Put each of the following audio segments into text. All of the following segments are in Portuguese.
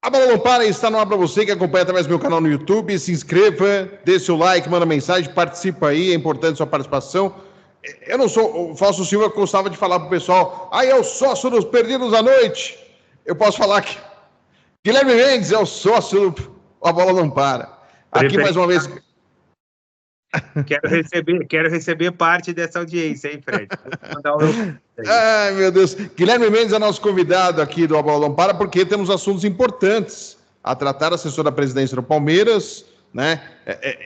A Bola Não Para está no ar para você que acompanha através do meu canal no YouTube. Se inscreva, dê seu like, manda mensagem, participa aí, é importante sua participação. Eu não sou o Fausto Silva, que gostava de falar pro pessoal, é o sócio dos Perdidos à Noite. Eu posso falar que Guilherme Mendes é o sócio do A Bola Não Para. Aqui mais uma vez... Quero receber parte dessa audiência, hein, Fred? Vou mandar Ai, meu Deus. Guilherme Mendes é nosso convidado aqui do A Bola Não Para, porque temos assuntos importantes a tratar. Assessor da presidência do Palmeiras, né?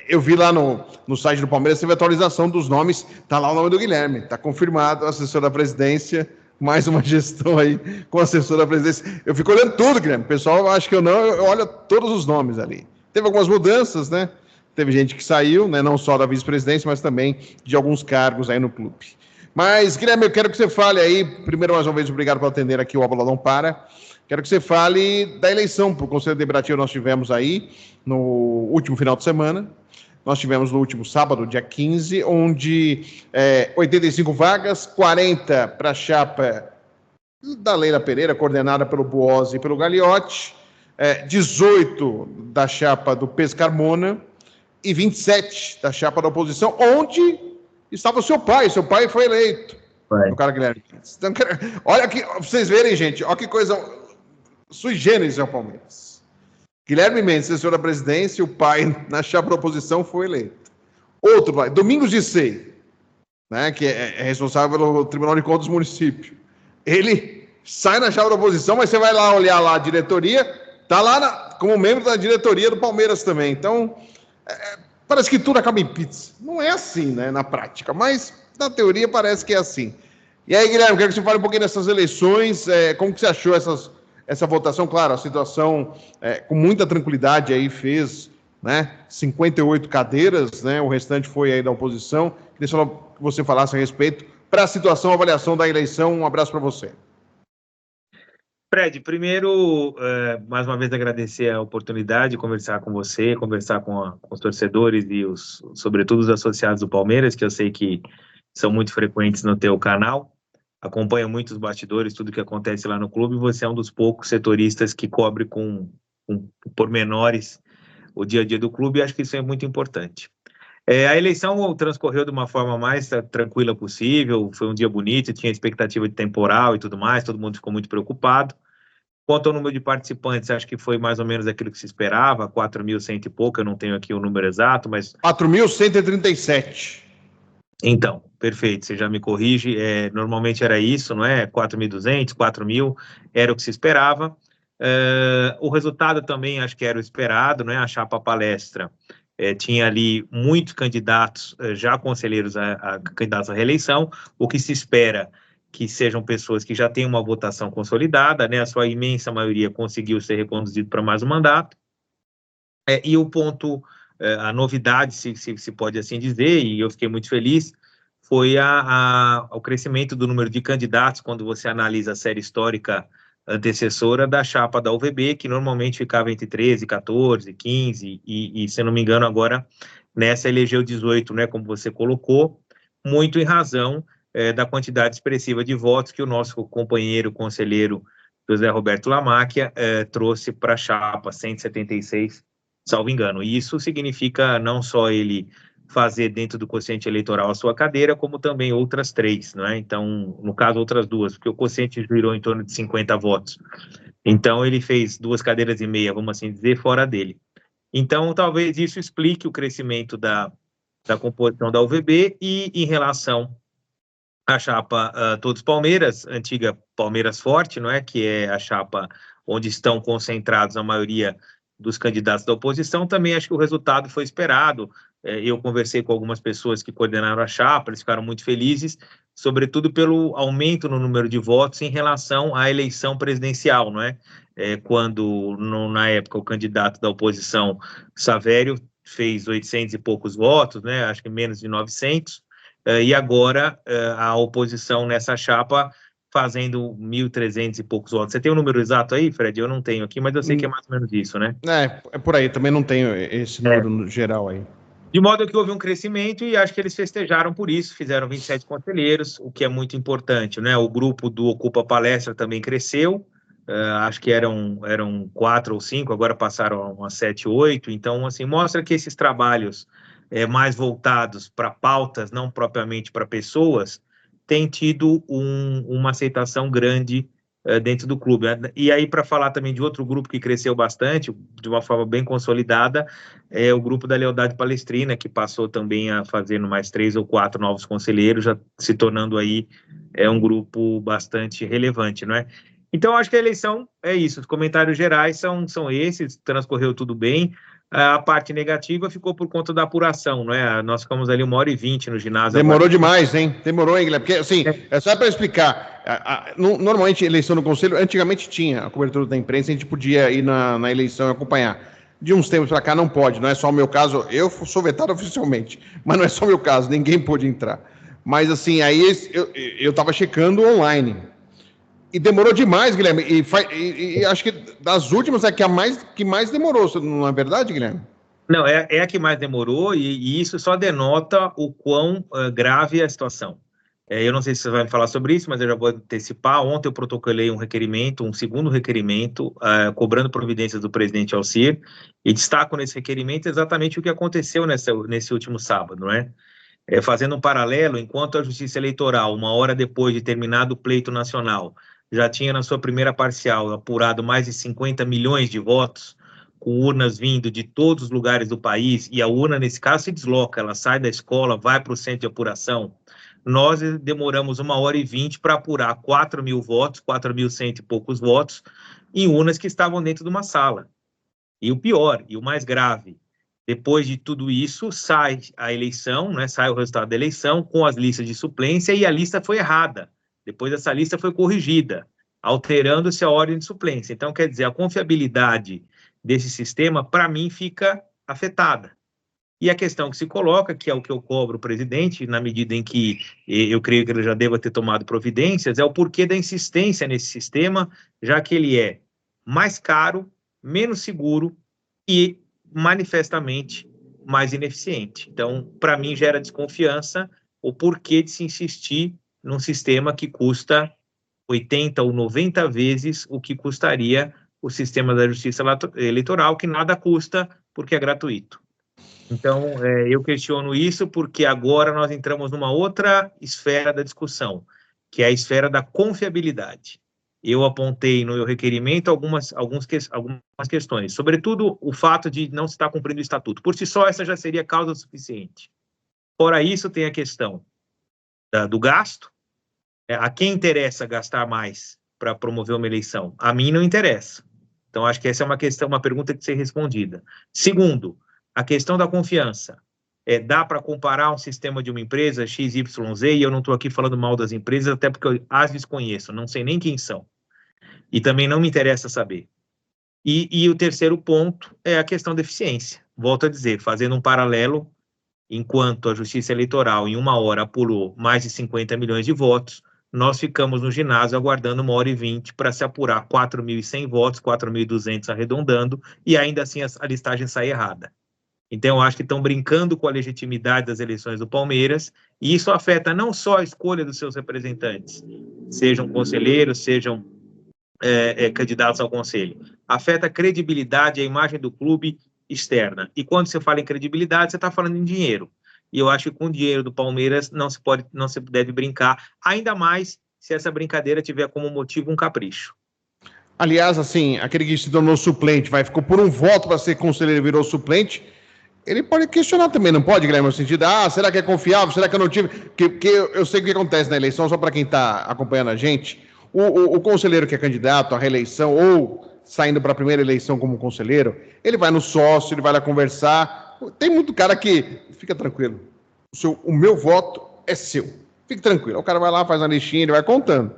Eu vi lá no site do Palmeiras, teve atualização dos nomes, tá lá o nome do Guilherme, tá confirmado, assessor da presidência, mais uma gestão aí com assessor da presidência. Eu fico olhando tudo, Guilherme. O pessoal acha que eu olho todos os nomes ali. Teve algumas mudanças, né? Teve gente que saiu, né, não só da vice-presidência, mas também de alguns cargos aí no clube. Mas, Guilherme, eu quero que você fale aí, primeiro, mais uma vez, obrigado por atender aqui o A Bola Não Para. Quero que você fale da eleição para o Conselho Deliberativo. Nós tivemos aí no último final de semana. Nós tivemos no último sábado, dia 15, onde 85 vagas, 40 para a chapa da Leila Pereira, coordenada pelo Buozzi e pelo Gagliotti, 18 da chapa do Pescarmona, e 27 da chapa da oposição, onde estava o seu pai. Seu pai foi eleito. O cara Guilherme. Então, olha aqui, pra vocês verem, gente, olha que coisa sui generis é o Palmeiras. Guilherme Mendes, assessor da presidência, o pai na chapa da oposição foi eleito. Outro pai, Domingos de Sei, né, que é responsável pelo Tribunal de Contas do município. Ele sai na chapa da oposição, mas você vai lá olhar lá a diretoria, tá lá como membro da diretoria do Palmeiras também. Então, parece que tudo acaba em pizza. Não é assim, né, na prática, mas na teoria parece que é assim. E aí, Guilherme, quero que você fale um pouquinho dessas eleições, como que você achou essa votação? Claro, a situação com muita tranquilidade aí fez, né, 58 cadeiras, né, o restante foi aí da oposição. Queria que você falasse a respeito para a situação, a avaliação da eleição. Um abraço para você. Fred, primeiro, mais uma vez agradecer a oportunidade de conversar com você, conversar com os torcedores e, sobretudo, os associados do Palmeiras, que eu sei que são muito frequentes no teu canal, acompanha muito os bastidores, tudo que acontece lá no clube, e você é um dos poucos setoristas que cobre com pormenores o dia a dia do clube, e acho que isso é muito importante. A eleição transcorreu de uma forma mais tranquila possível, foi um dia bonito, tinha expectativa de temporal e tudo mais, todo mundo ficou muito preocupado. Quanto ao número de participantes, acho que foi mais ou menos aquilo que se esperava, 4.100 e pouco, eu não tenho aqui o número exato, mas... 4.137. Então, perfeito, você já me corrige, normalmente era isso, não é? 4.200, 4.000, era o que se esperava. O resultado também acho que era o esperado, não é? A chapa palestra tinha ali muitos candidatos, já conselheiros candidatos à reeleição, o que se espera que sejam pessoas que já têm uma votação consolidada, né? A sua imensa maioria conseguiu ser reconduzido para mais um mandato. E o ponto, a novidade, se pode assim dizer, e eu fiquei muito feliz, foi o crescimento do número de candidatos quando você analisa a série histórica antecessora da chapa da UVB, que normalmente ficava entre 13, 14, 15, e se não me engano agora nessa elegeu 18, né, como você colocou, muito em razão da quantidade expressiva de votos que o nosso companheiro conselheiro José Roberto Lamáquia trouxe para a chapa, 176, salvo engano. E isso significa não só ele fazer dentro do quociente eleitoral a sua cadeira, como também outras 3, não é? Então, no caso, outras 2, porque o quociente girou em torno de 50 votos. Então, ele fez 2 cadeiras e meia, vamos assim dizer, fora dele. Então, talvez isso explique o crescimento da composição da UVB e em relação à chapa Todos Palmeiras, antiga Palmeiras Forte, não é? Que é a chapa onde estão concentrados a maioria dos candidatos da oposição, também acho que o resultado foi esperado. Eu conversei com algumas pessoas que coordenaram a chapa, eles ficaram muito felizes, sobretudo pelo aumento no número de votos em relação à eleição presidencial, não é? Quando, na época, o candidato da oposição, Savério, fez 800 e poucos votos, né? Acho que menos de 900, e agora a oposição nessa chapa fazendo 1.300 e poucos votos. Você tem o número exato aí, Fred? Eu não tenho aqui, mas eu sei que é mais ou menos isso, né? É por aí, também não tenho esse número geral aí. De modo que houve um crescimento e acho que eles festejaram por isso, fizeram 27 conselheiros, o que é muito importante, né? O grupo do Ocupa Palestra também cresceu, acho que eram 4 ou 5, agora passaram a 7, 8, então, assim, mostra que esses trabalhos mais voltados para pautas, não propriamente para pessoas, têm tido uma aceitação grande dentro do clube. E aí, para falar também de outro grupo que cresceu bastante, de uma forma bem consolidada, é o grupo da Lealdade Palestrina, que passou também a fazer mais 3 ou 4 novos conselheiros, já se tornando aí um grupo bastante relevante, não é? Então, acho que a eleição é isso, os comentários gerais são esses, transcorreu tudo bem. A parte negativa ficou por conta da apuração, não é? Nós ficamos ali 1h20 no ginásio. Demorou demais, hein? Demorou, hein, Guilherme? Porque, assim, só para explicar, normalmente, eleição no Conselho, antigamente tinha a cobertura da imprensa, a gente podia ir na eleição e acompanhar. De uns tempos para cá não pode, não é só o meu caso, eu sou vetado oficialmente, mas não é só o meu caso, ninguém pôde entrar. Mas, assim, aí eu estava checando online. E demorou demais, Guilherme. E acho que das últimas é que mais demorou, não é verdade, Guilherme? Não, é a que mais demorou, e isso só denota o quão grave é a situação. Eu não sei se você vai me falar sobre isso, mas eu já vou antecipar. Ontem eu protocolei um requerimento, um segundo requerimento, cobrando providências do presidente Alcir, e destaco nesse requerimento exatamente o que aconteceu nesse último sábado, não é? Fazendo um paralelo, enquanto a Justiça Eleitoral, 1 hora depois de terminado o pleito nacional, já tinha na sua primeira parcial apurado mais de 50 milhões de votos, com urnas vindo de todos os lugares do país, e a urna, nesse caso, se desloca, ela sai da escola, vai para o centro de apuração. Nós demoramos 1h20 para apurar 4.000 votos, 4.100 e poucos votos, em urnas que estavam dentro de uma sala. E o pior, e o mais grave, depois de tudo isso, sai a eleição, né, sai o resultado da eleição com as listas de suplência, e a lista foi errada. Depois essa lista foi corrigida, alterando-se a ordem de suplência. Então, quer dizer, a confiabilidade desse sistema, para mim, fica afetada. E a questão que se coloca, que é o que eu cobro o presidente, na medida em que eu creio que ele já deva ter tomado providências, é o porquê da insistência nesse sistema, já que ele é mais caro, menos seguro e manifestamente mais ineficiente. Então, para mim, gera desconfiança o porquê de se insistir num sistema que custa 80 ou 90 vezes o que custaria o sistema da justiça eleitoral, que nada custa porque é gratuito. Então, eu questiono isso porque agora nós entramos numa outra esfera da discussão, que é a esfera da confiabilidade. Eu apontei no meu requerimento algumas questões, sobretudo o fato de não se estar cumprindo o estatuto. Por si só, essa já seria causa suficiente. Fora isso, tem a questão do gasto. A quem interessa gastar mais para promover uma eleição? A mim não interessa. Então, acho que essa é uma pergunta que tem que ser respondida. Segundo, a questão da confiança. Dá para comparar um sistema de uma empresa XYZ, e eu não estou aqui falando mal das empresas, até porque eu as desconheço, não sei nem quem são. E também não me interessa saber. E o terceiro ponto é a questão da eficiência. Volto a dizer, fazendo um paralelo, enquanto a Justiça Eleitoral, em 1 hora, apurou mais de 50 milhões de votos, nós ficamos no ginásio aguardando 1h20 para se apurar 4.100 votos, 4.200 arredondando, e ainda assim a listagem sai errada. Então, eu acho que estão brincando com a legitimidade das eleições do Palmeiras, e isso afeta não só a escolha dos seus representantes, sejam conselheiros, sejam candidatos ao conselho, afeta a credibilidade e a imagem do clube externa. E quando você fala em credibilidade, você está falando em dinheiro. E eu acho que com o dinheiro do Palmeiras não se deve brincar, ainda mais se essa brincadeira tiver como motivo um capricho. Aliás, assim, aquele que se tornou suplente, ficou por um voto para ser conselheiro e virou suplente, ele pode questionar também, não pode, Guilherme, no sentido, será que é confiável, será que eu não tive... Porque eu sei o que acontece na eleição, só para quem está acompanhando a gente, o conselheiro que é candidato à reeleição ou saindo para a primeira eleição como conselheiro, ele vai no sócio, ele vai lá conversar. Tem muito cara que fica tranquilo. O meu voto é seu. Fique tranquilo. O cara vai lá, faz uma listinha, ele vai contando.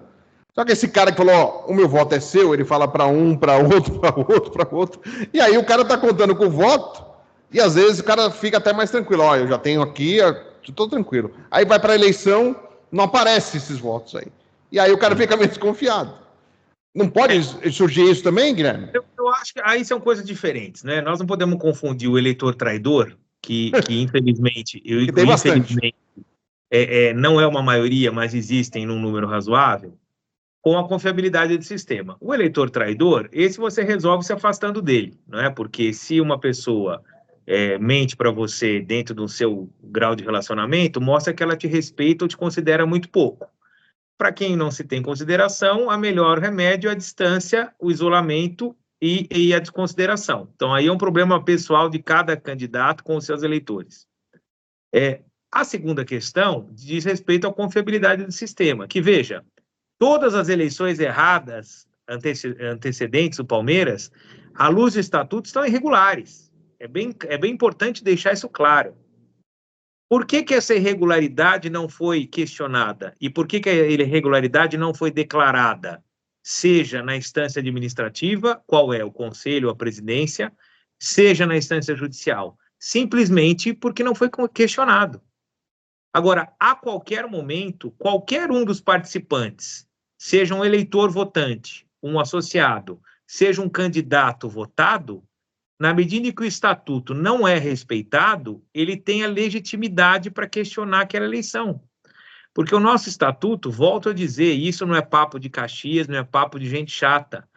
Só que esse cara que falou, o meu voto é seu, ele fala para um, para outro, para outro, para outro. E aí o cara está contando com o voto e às vezes o cara fica até mais tranquilo. Eu já tenho aqui, estou tranquilo. Aí vai para a eleição, não aparecem esses votos aí. E aí o cara fica meio desconfiado. Não pode surgir isso também, Guilherme? Eu acho que aí são coisas diferentes, né? Nós não podemos confundir o eleitor traidor, que infelizmente, não é uma maioria, mas existem num número razoável, com a confiabilidade do sistema. O eleitor traidor, esse você resolve se afastando dele, não é? Porque se uma pessoa mente para você dentro do seu grau de relacionamento, mostra que ela te respeita ou te considera muito pouco. Para quem não se tem consideração, a melhor remédio é a distância, o isolamento e a desconsideração. Então, aí é um problema pessoal de cada candidato com os seus eleitores. A segunda questão diz respeito à confiabilidade do sistema, que, veja, todas as eleições erradas antecedentes do Palmeiras, à luz do estatuto, estão irregulares. É bem importante deixar isso claro. Por que essa irregularidade não foi questionada? E por que a irregularidade não foi declarada? Seja na instância administrativa, qual é o conselho, a presidência, seja na instância judicial. Simplesmente porque não foi questionado. Agora, a qualquer momento, qualquer um dos participantes, seja um eleitor votante, um associado, seja um candidato votado, na medida em que o estatuto não é respeitado, ele tem a legitimidade para questionar aquela eleição. Porque o nosso estatuto, volto a dizer, isso não é papo de Caxias, não é papo de gente chata.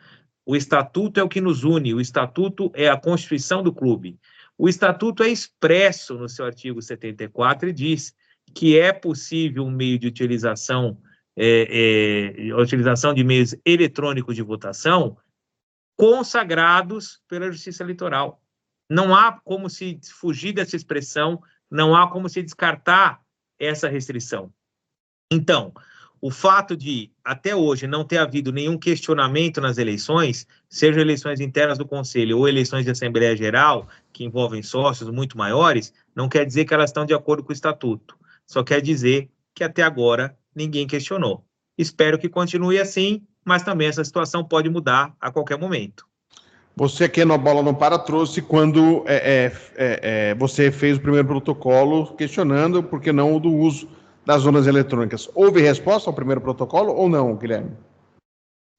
O estatuto é o que nos une, o estatuto é a constituição do clube. O estatuto é expresso no seu artigo 74 e diz que é possível um meio de utilização, a utilização de meios eletrônicos de votação consagrados pela Justiça Eleitoral. Não há como se fugir dessa expressão, não há como se descartar essa restrição. Então, o fato de, até hoje, não ter havido nenhum questionamento nas eleições, sejam eleições internas do Conselho ou eleições de Assembleia Geral, que envolvem sócios muito maiores, não quer dizer que elas estão de acordo com o Estatuto. Só quer dizer que, até agora, ninguém questionou. Espero que continue assim, mas também essa situação pode mudar a qualquer momento. Você aqui no Bola Não Para trouxe quando você fez o primeiro protocolo questionando por que não o do uso das urnas eletrônicas. Houve resposta ao primeiro protocolo ou não, Guilherme?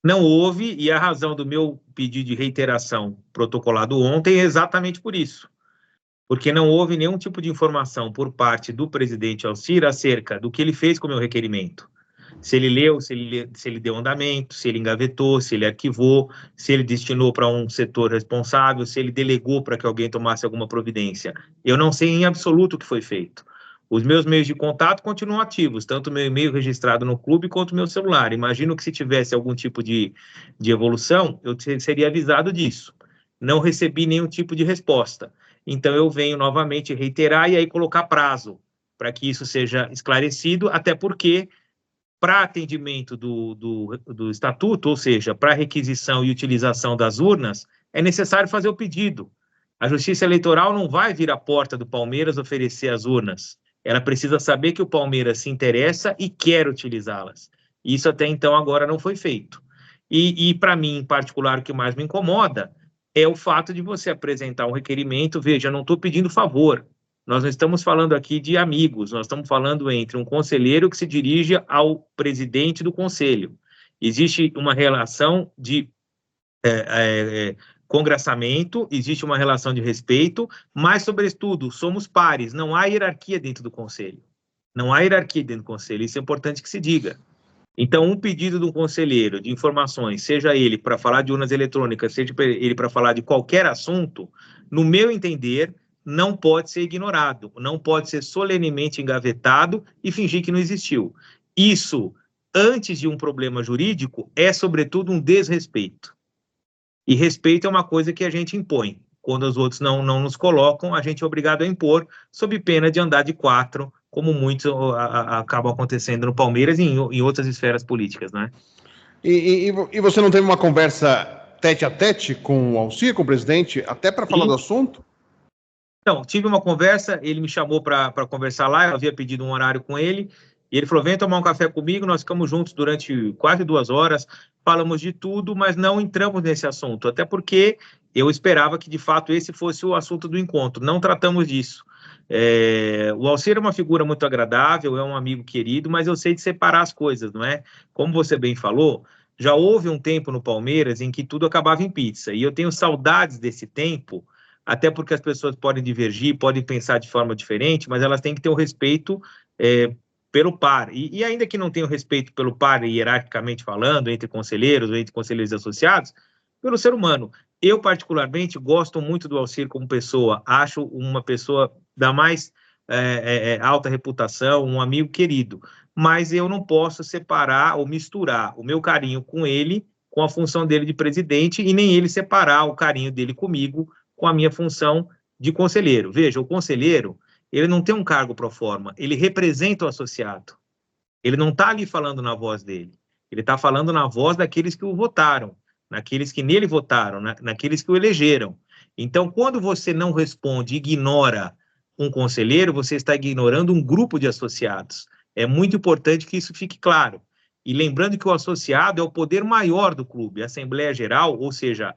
Não houve, e a razão do meu pedido de reiteração protocolado ontem é exatamente por isso. Porque não houve nenhum tipo de informação por parte do presidente Alcir acerca do que ele fez com o meu requerimento. Se ele leu, se ele deu andamento, se ele engavetou, se ele arquivou, se ele destinou para um setor responsável, se ele delegou para que alguém tomasse alguma providência. Eu não sei em absoluto o que foi feito. Os meus meios de contato continuam ativos, tanto o meu e-mail registrado no clube quanto o meu celular. Imagino que se tivesse algum tipo de evolução, eu seria avisado disso. Não recebi nenhum tipo de resposta. Então, eu venho novamente reiterar e aí colocar prazo para que isso seja esclarecido, até porque, para atendimento do estatuto, ou seja, para requisição e utilização das urnas, é necessário fazer o pedido. A Justiça Eleitoral não vai vir à porta do Palmeiras oferecer as urnas. Ela precisa saber que o Palmeiras se interessa e quer utilizá-las. Isso até então agora não foi feito. E para mim, em particular, o que mais me incomoda é o fato de você apresentar um requerimento. Veja, eu não estou pedindo favor. Nós não estamos falando aqui de amigos, nós estamos falando entre um conselheiro que se dirige ao presidente do conselho. Existe uma relação de congraçamento, existe uma relação de respeito, mas, sobretudo, somos pares, não há hierarquia dentro do conselho. Não há hierarquia dentro do conselho, isso é importante que se diga. Então, um pedido de um conselheiro de informações, seja ele para falar de urnas eletrônicas, seja ele para falar de qualquer assunto, no meu entender, não pode ser ignorado, não pode ser solenemente engavetado e fingir que não existiu. Isso, antes de um problema jurídico, é, sobretudo, um desrespeito. E respeito é uma coisa que a gente impõe. Quando os outros não nos colocam, a gente é obrigado a impor, sob pena de andar de quatro, como muitos acabam acontecendo no Palmeiras e em outras esferas políticas, né? E você não teve uma conversa tete a tete com o Alcir, com o presidente, até para falar do assunto? Então, tive uma conversa, ele me chamou para conversar lá, eu havia pedido um horário com ele, e ele falou, vem tomar um café comigo, nós ficamos juntos durante quase 2 horas, falamos de tudo, mas não entramos nesse assunto, até porque eu esperava que, de fato, esse fosse o assunto do encontro, não tratamos disso. O Alcir é uma figura muito agradável, é um amigo querido, mas eu sei de separar as coisas, não é? Como você bem falou, já houve um tempo no Palmeiras em que tudo acabava em pizza, e eu tenho saudades desse tempo, até porque as pessoas podem divergir, podem pensar de forma diferente, mas elas têm que ter um respeito pelo par. E ainda que não tenha o respeito pelo par, hierarquicamente falando, entre conselheiros ou entre conselheiros associados, pelo ser humano. Eu, particularmente, gosto muito do Alcir como pessoa. Acho uma pessoa da mais alta reputação, um amigo querido. Mas eu não posso separar ou misturar o meu carinho com ele com a função dele de presidente e nem ele separar o carinho dele comigo com a minha função de conselheiro. Veja, o conselheiro, ele não tem um cargo pro forma, ele representa o associado. Ele não está ali falando na voz dele, ele está falando na voz daqueles que o votaram, naqueles que nele votaram, naqueles que o elegeram. Então, quando você não responde, ignora um conselheiro, você está ignorando um grupo de associados. É muito importante que isso fique claro. E lembrando que o associado é o poder maior do clube, a Assembleia Geral, ou seja,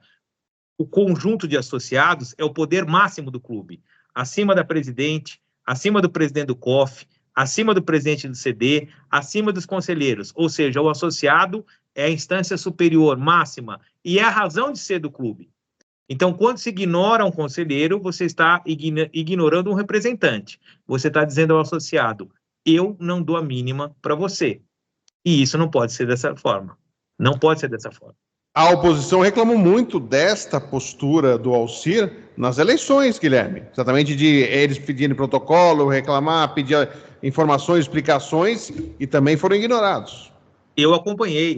o conjunto de associados é o poder máximo do clube, acima da presidente, acima do presidente do COF, acima do presidente do CD, acima dos conselheiros, ou seja, o associado é a instância superior, máxima, e é a razão de ser do clube. Então, quando se ignora um conselheiro, você está ignorando um representante. Você está dizendo ao associado, eu não dou a mínima para você. E isso não pode ser dessa forma. Não pode ser dessa forma. A oposição reclamou muito desta postura do Alcir nas eleições, Guilherme. Exatamente de eles pedirem protocolo, reclamar, pedir informações, explicações, e também foram ignorados. Eu acompanhei.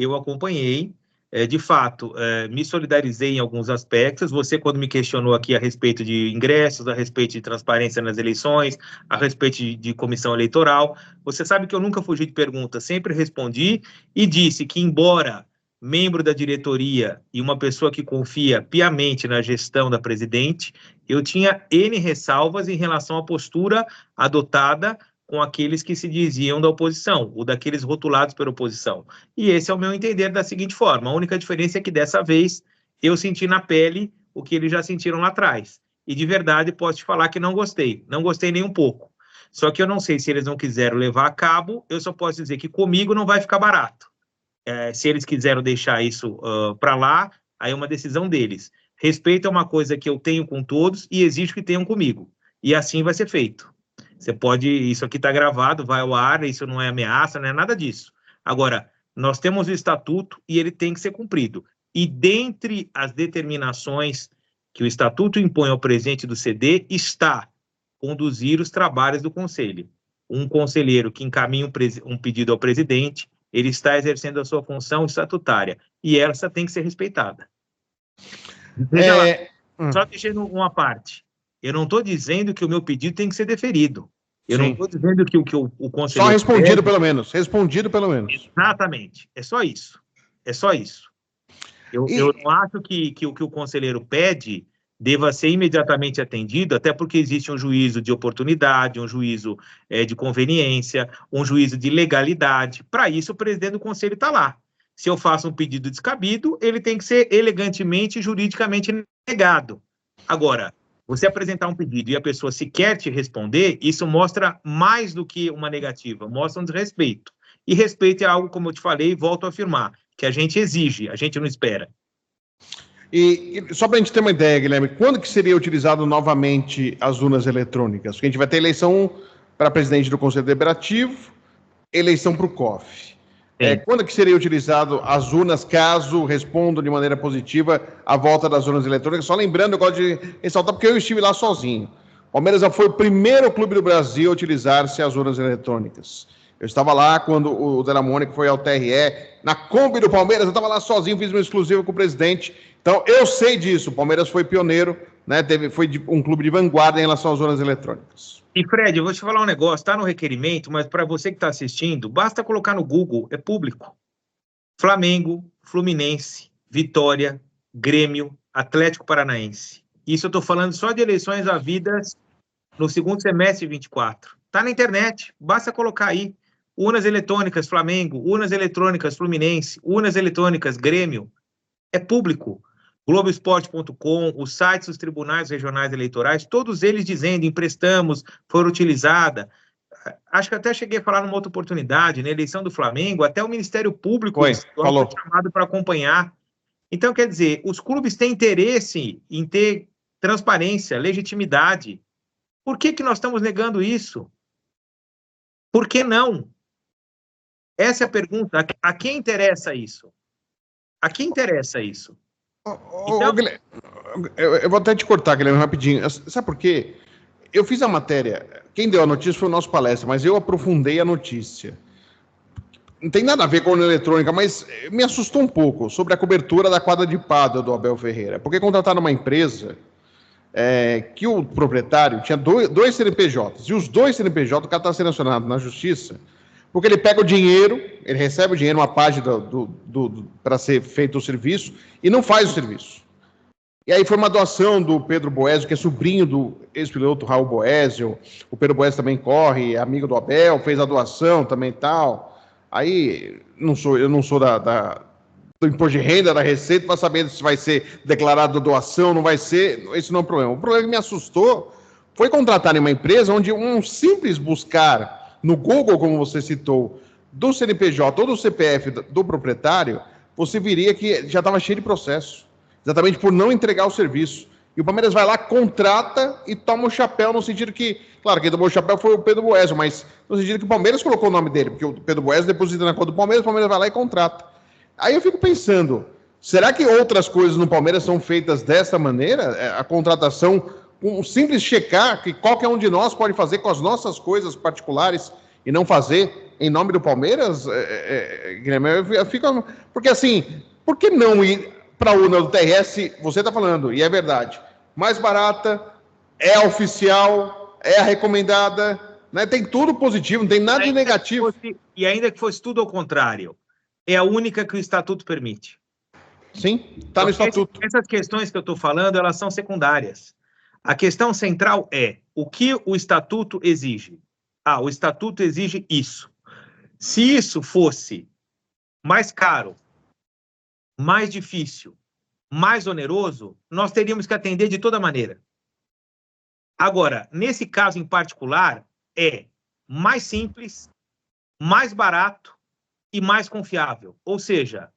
De fato, me solidarizei em alguns aspectos. Você, quando me questionou aqui a respeito de ingressos, a respeito de transparência nas eleições, a respeito de comissão eleitoral, você sabe que eu nunca fugi de pergunta, sempre respondi e disse que, embora membro da diretoria e uma pessoa que confia piamente na gestão da presidente, eu tinha N ressalvas em relação à postura adotada com aqueles que se diziam da oposição, ou daqueles rotulados pela oposição. E esse é o meu entender da seguinte forma, a única diferença é que dessa vez eu senti na pele o que eles já sentiram lá atrás. E de verdade posso te falar que não gostei nem um pouco. Só que eu não sei se eles não quiseram levar a cabo, eu só posso dizer que comigo não vai ficar barato. Se eles quiseram deixar isso para lá, aí é uma decisão deles. Respeito é uma coisa que eu tenho com todos e exijo que tenham comigo. E assim vai ser feito. Você pode, isso aqui está gravado, vai ao ar, isso não é ameaça, não é nada disso. Agora, nós temos o estatuto e ele tem que ser cumprido. E dentre as determinações que o estatuto impõe ao presidente do CD está conduzir os trabalhos do conselho. Um conselheiro que encaminha um pedido ao presidente, ele está exercendo a sua função estatutária e essa tem que ser respeitada. Veja lá, só deixando uma parte. Eu não estou dizendo que o meu pedido tem que ser deferido. Eu não estou dizendo que o conselheiro... Só respondido, pelo menos. Respondido, pelo menos. Exatamente. É só isso. É só isso. Eu não acho que o que o conselheiro pede deva ser imediatamente atendido, até porque existe um juízo de oportunidade, um juízo de conveniência, um juízo de legalidade. Para isso, o presidente do conselho está lá. Se eu faço um pedido descabido, ele tem que ser elegantemente e juridicamente negado. Agora, você apresentar um pedido e a pessoa sequer te responder, isso mostra mais do que uma negativa, mostra um desrespeito. E respeito é algo, como eu te falei, e volto a afirmar, que a gente exige, a gente não espera. E só para a gente ter uma ideia, Guilherme, quando que seria utilizado novamente as urnas eletrônicas? Porque a gente vai ter eleição para presidente do Conselho Deliberativo, eleição para o COF. Quando que seria utilizado as urnas, caso respondam de maneira positiva a volta das urnas eletrônicas? Só lembrando, eu gosto de ressaltar, porque eu estive lá sozinho. O Palmeiras já foi o primeiro clube do Brasil a utilizar-se as urnas eletrônicas. Eu estava lá quando o Zé Mônica foi ao TRE, na Kombi do Palmeiras, eu estava lá sozinho, fiz uma exclusiva com o presidente. Então, eu sei disso, o Palmeiras foi pioneiro, né? Foi um clube de vanguarda em relação às urnas eletrônicas. E, Fred, eu vou te falar um negócio, está no requerimento, mas para você que está assistindo, basta colocar no Google, é público. Flamengo, Fluminense, Vitória, Grêmio, Atlético Paranaense. Isso eu estou falando só de eleições havidas no segundo semestre de 24. Está na internet, basta colocar aí. Urnas eletrônicas Flamengo, urnas eletrônicas Fluminense, urnas eletrônicas Grêmio. É público. Globoesporte.com, os sites dos tribunais regionais eleitorais, todos eles dizendo, emprestamos, foram utilizadas. Acho que até cheguei a falar numa outra oportunidade, na eleição do Flamengo, até o Ministério Público foi chamado para acompanhar. Então, quer dizer, os clubes têm interesse em ter transparência, legitimidade. Por que nós estamos negando isso? Por que não? Essa é a pergunta. A quem interessa isso? A quem interessa isso? Então... Guilherme, eu vou até te cortar, Guilherme, rapidinho. Sabe por quê? Eu fiz a matéria, quem deu a notícia foi o nosso palestra, mas eu aprofundei a notícia. Não tem nada a ver com a urna eletrônica, mas me assustou um pouco sobre a cobertura da quadra de pádel do Abel Ferreira, porque contrataram uma empresa que o proprietário tinha dois CNPJs, e os dois CNPJs, o cara está selecionado na justiça, porque ele pega o dinheiro, ele recebe o dinheiro, uma página para ser feito o serviço, e não faz o serviço. E aí foi uma doação do Pedro Boésio, que é sobrinho do ex-piloto Raul Boésio. O Pedro Boésio também corre, é amigo do Abel, fez a doação também e tal. Aí eu não sou do imposto de renda, da Receita, para saber se vai ser declarado doação, não vai ser. Esse não é o problema. O problema que me assustou foi contratar uma empresa onde um simples buscar no Google, como você citou, do CNPJ ou do CPF do proprietário, você viria que já estava cheio de processo. Exatamente por não entregar o serviço. E o Palmeiras vai lá, contrata e toma o chapéu, no sentido que, claro, quem tomou o chapéu foi o Pedro Boésio, mas no sentido que o Palmeiras colocou o nome dele, porque o Pedro Boésio deposita na conta do Palmeiras, o Palmeiras vai lá e contrata. Aí eu fico pensando, será que outras coisas no Palmeiras são feitas dessa maneira? A contratação, um simples checar que qualquer um de nós pode fazer com as nossas coisas particulares e não fazer em nome do Palmeiras? Guilherme, eu fico... Porque assim, por que não ir para a urna do TRS, você está falando, e é verdade, mais barata, é a oficial, é a recomendada, né? Tem tudo positivo, não tem nada de negativo. E ainda que fosse tudo ao contrário, é a única que o Estatuto permite. Sim, está no Estatuto. Essas questões que eu estou falando, elas são secundárias. A questão central é o que o Estatuto exige. O Estatuto exige isso. Se isso fosse mais caro, mais difícil, mais oneroso, nós teríamos que atender de toda maneira. Agora, nesse caso em particular, é mais simples, mais barato e mais confiável. Ou seja,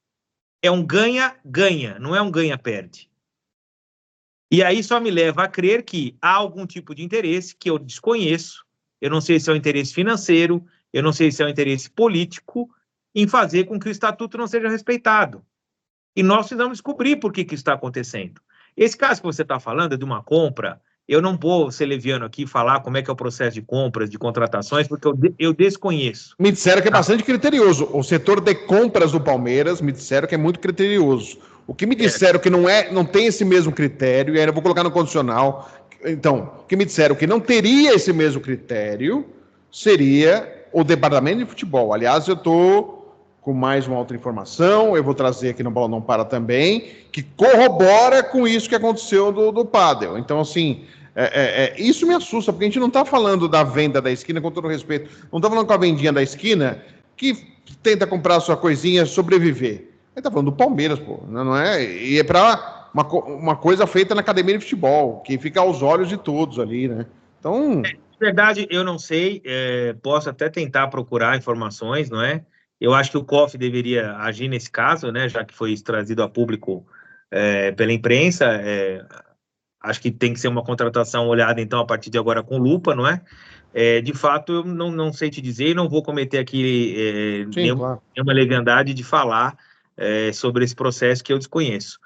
é um ganha-ganha, não é um ganha-perde. E aí só me leva a crer que há algum tipo de interesse que eu desconheço, eu não sei se é um interesse financeiro, eu não sei se é um interesse político, em fazer com que o Estatuto não seja respeitado. E nós precisamos descobrir por que isso está acontecendo. Esse caso que você está falando é de uma compra. Eu não vou ser leviano aqui e falar como é que é o processo de compras, de contratações, porque eu desconheço. Me disseram que é bastante criterioso. O setor de compras do Palmeiras me disseram que é muito criterioso. O que me disseram que não tem esse mesmo critério, e ainda vou colocar no condicional. Então, o que me disseram que não teria esse mesmo critério seria o departamento de futebol. Aliás, eu estou com mais uma outra informação, eu vou trazer aqui no Bola Não Para também, que corrobora com isso que aconteceu do pádel. Então, assim, isso me assusta, porque a gente não está falando da venda da esquina, com todo respeito, não está falando com a vendinha da esquina que tenta comprar a sua coisinha, sobreviver. A gente está falando do Palmeiras, pô, não é? E é para uma coisa feita na academia de futebol, que fica aos olhos de todos ali, né? Então... De verdade, eu não sei, posso até tentar procurar informações, não é? Eu acho que o COF deveria agir nesse caso, né, já que foi trazido a público pela imprensa. Acho que tem que ser uma contratação olhada, então, a partir de agora com lupa, não é? De fato, eu não sei te dizer e não vou cometer aqui nenhuma leviandade de falar sobre esse processo que eu desconheço.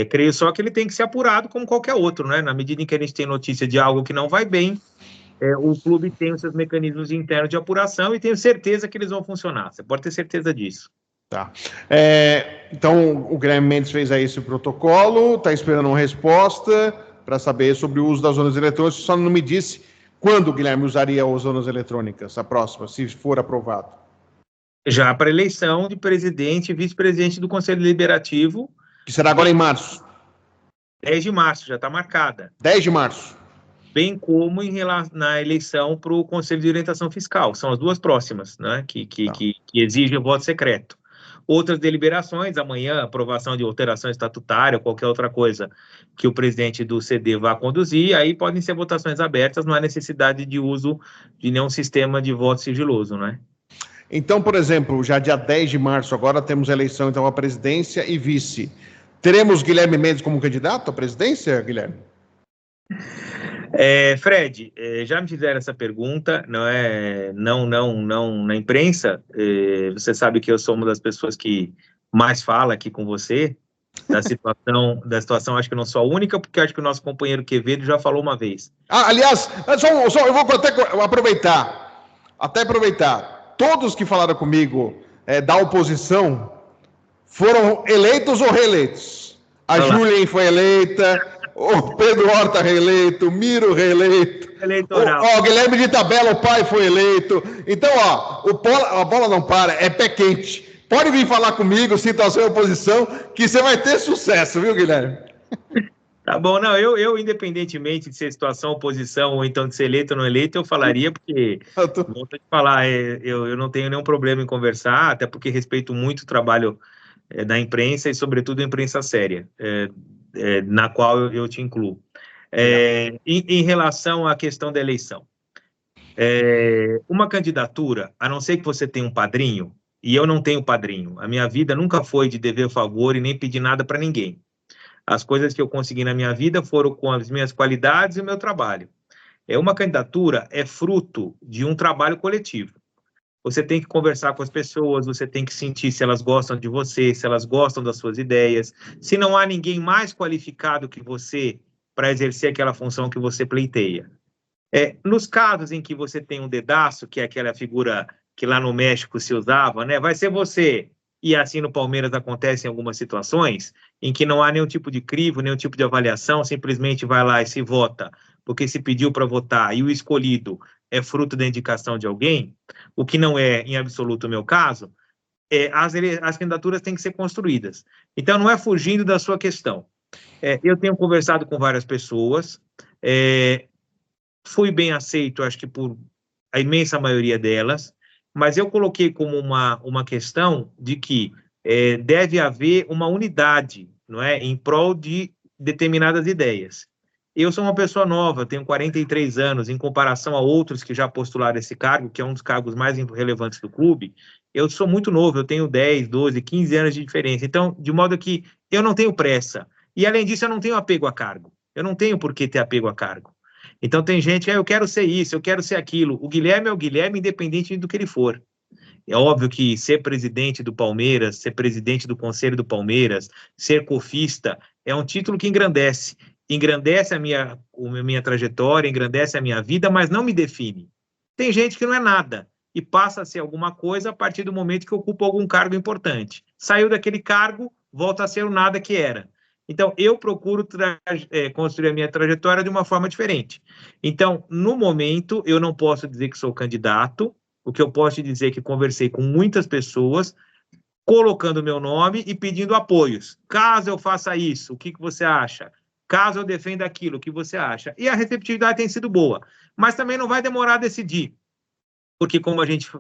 Creio só que ele tem que ser apurado como qualquer outro, né? Na medida em que a gente tem notícia de algo que não vai bem, o clube tem os seus mecanismos internos de apuração e tenho certeza que eles vão funcionar. Você pode ter certeza disso. Tá. Então, o Guilherme Mendes fez aí esse protocolo, está esperando uma resposta para saber sobre o uso das zonas eletrônicas. Só não me disse quando o Guilherme usaria as zonas eletrônicas, a próxima, se for aprovado. Já para eleição de presidente e vice-presidente do Conselho Deliberativo. Que será agora em março. 10 de março, já está marcada. 10 de março. Bem como na eleição para o Conselho de Orientação Fiscal. São as duas próximas, né, que exigem o voto secreto. Outras deliberações, amanhã, aprovação de alteração estatutária, ou qualquer outra coisa que o presidente do CD vá conduzir, aí podem ser votações abertas, não há necessidade de uso de nenhum sistema de voto sigiloso, né? Então, por exemplo, já dia 10 de março, agora temos eleição, então, a presidência e vice. Teremos Guilherme Mendes como candidato à presidência, Guilherme? Fred, já me fizeram essa pergunta, não na imprensa. Você sabe que eu sou uma das pessoas que mais fala aqui com você da situação. Acho que eu não sou a única, porque acho que o nosso companheiro Quevedo já falou uma vez. Aliás, eu vou até aproveitar. Todos que falaram comigo da oposição foram eleitos ou reeleitos. A Júlia foi eleita, o Pedro Horta reeleito, o Miro reeleito, o Guilherme de Tabela, o pai foi eleito. Então, a bola não para, é pé quente. Pode vir falar comigo, situação e oposição, que você vai ter sucesso, viu, Guilherme? Tá bom, não, eu independentemente de ser situação, oposição, ou então de ser eleito ou não eleito, eu falaria, porque, vou te falar, eu não tenho nenhum problema em conversar, até porque respeito muito o trabalho da imprensa e, sobretudo, a imprensa séria, na qual eu te incluo. Em relação à questão da eleição, uma candidatura, a não ser que você tenha um padrinho, e eu não tenho padrinho, a minha vida nunca foi de dever favor e nem pedir nada para ninguém. As coisas que eu consegui na minha vida foram com as minhas qualidades e o meu trabalho. Uma candidatura é fruto de um trabalho coletivo. Você tem que conversar com as pessoas, você tem que sentir se elas gostam de você, se elas gostam das suas ideias, se não há ninguém mais qualificado que você para exercer aquela função que você pleiteia. Nos casos em que você tem um dedaço, que é aquela figura que lá no México se usava, né? Vai ser você. E assim no Palmeiras acontece em algumas situações em que não há nenhum tipo de crivo, nenhum tipo de avaliação, simplesmente vai lá e se vota, porque se pediu para votar e o escolhido é fruto da indicação de alguém, o que não é em absoluto o meu caso, as candidaturas têm que ser construídas. Então, não é fugindo da sua questão. Eu tenho conversado com várias pessoas, fui bem aceito, acho que por a imensa maioria delas, mas eu coloquei como uma questão de que deve haver uma unidade, não é, em prol de determinadas ideias. Eu sou uma pessoa nova, tenho 43 anos, em comparação a outros que já postularam esse cargo, que é um dos cargos mais relevantes do clube, eu sou muito novo, eu tenho 10, 12, 15 anos de diferença. Então, de modo que eu não tenho pressa. E, além disso, eu não tenho apego a cargo. Eu não tenho por que ter apego a cargo. Então, tem gente que eu quero ser isso, eu quero ser aquilo. O Guilherme é o Guilherme, independente do que ele for. É óbvio que ser presidente do Palmeiras, ser presidente do Conselho do Palmeiras, ser cofista, é um título que engrandece. Engrandece a minha trajetória, engrandece a minha vida, mas não me define. Tem gente que não é nada e passa a ser alguma coisa a partir do momento que ocupa algum cargo importante. Saiu daquele cargo, volta a ser o nada que era. Então, eu procuro construir a minha trajetória de uma forma diferente. Então, no momento, eu não posso dizer que sou candidato. O que eu posso te dizer é que conversei com muitas pessoas, colocando meu nome e pedindo apoios. Caso eu faça isso, o que você acha? Caso eu defenda aquilo, o que você acha? E a receptividade tem sido boa. Mas também não vai demorar a decidir. Porque, como a gente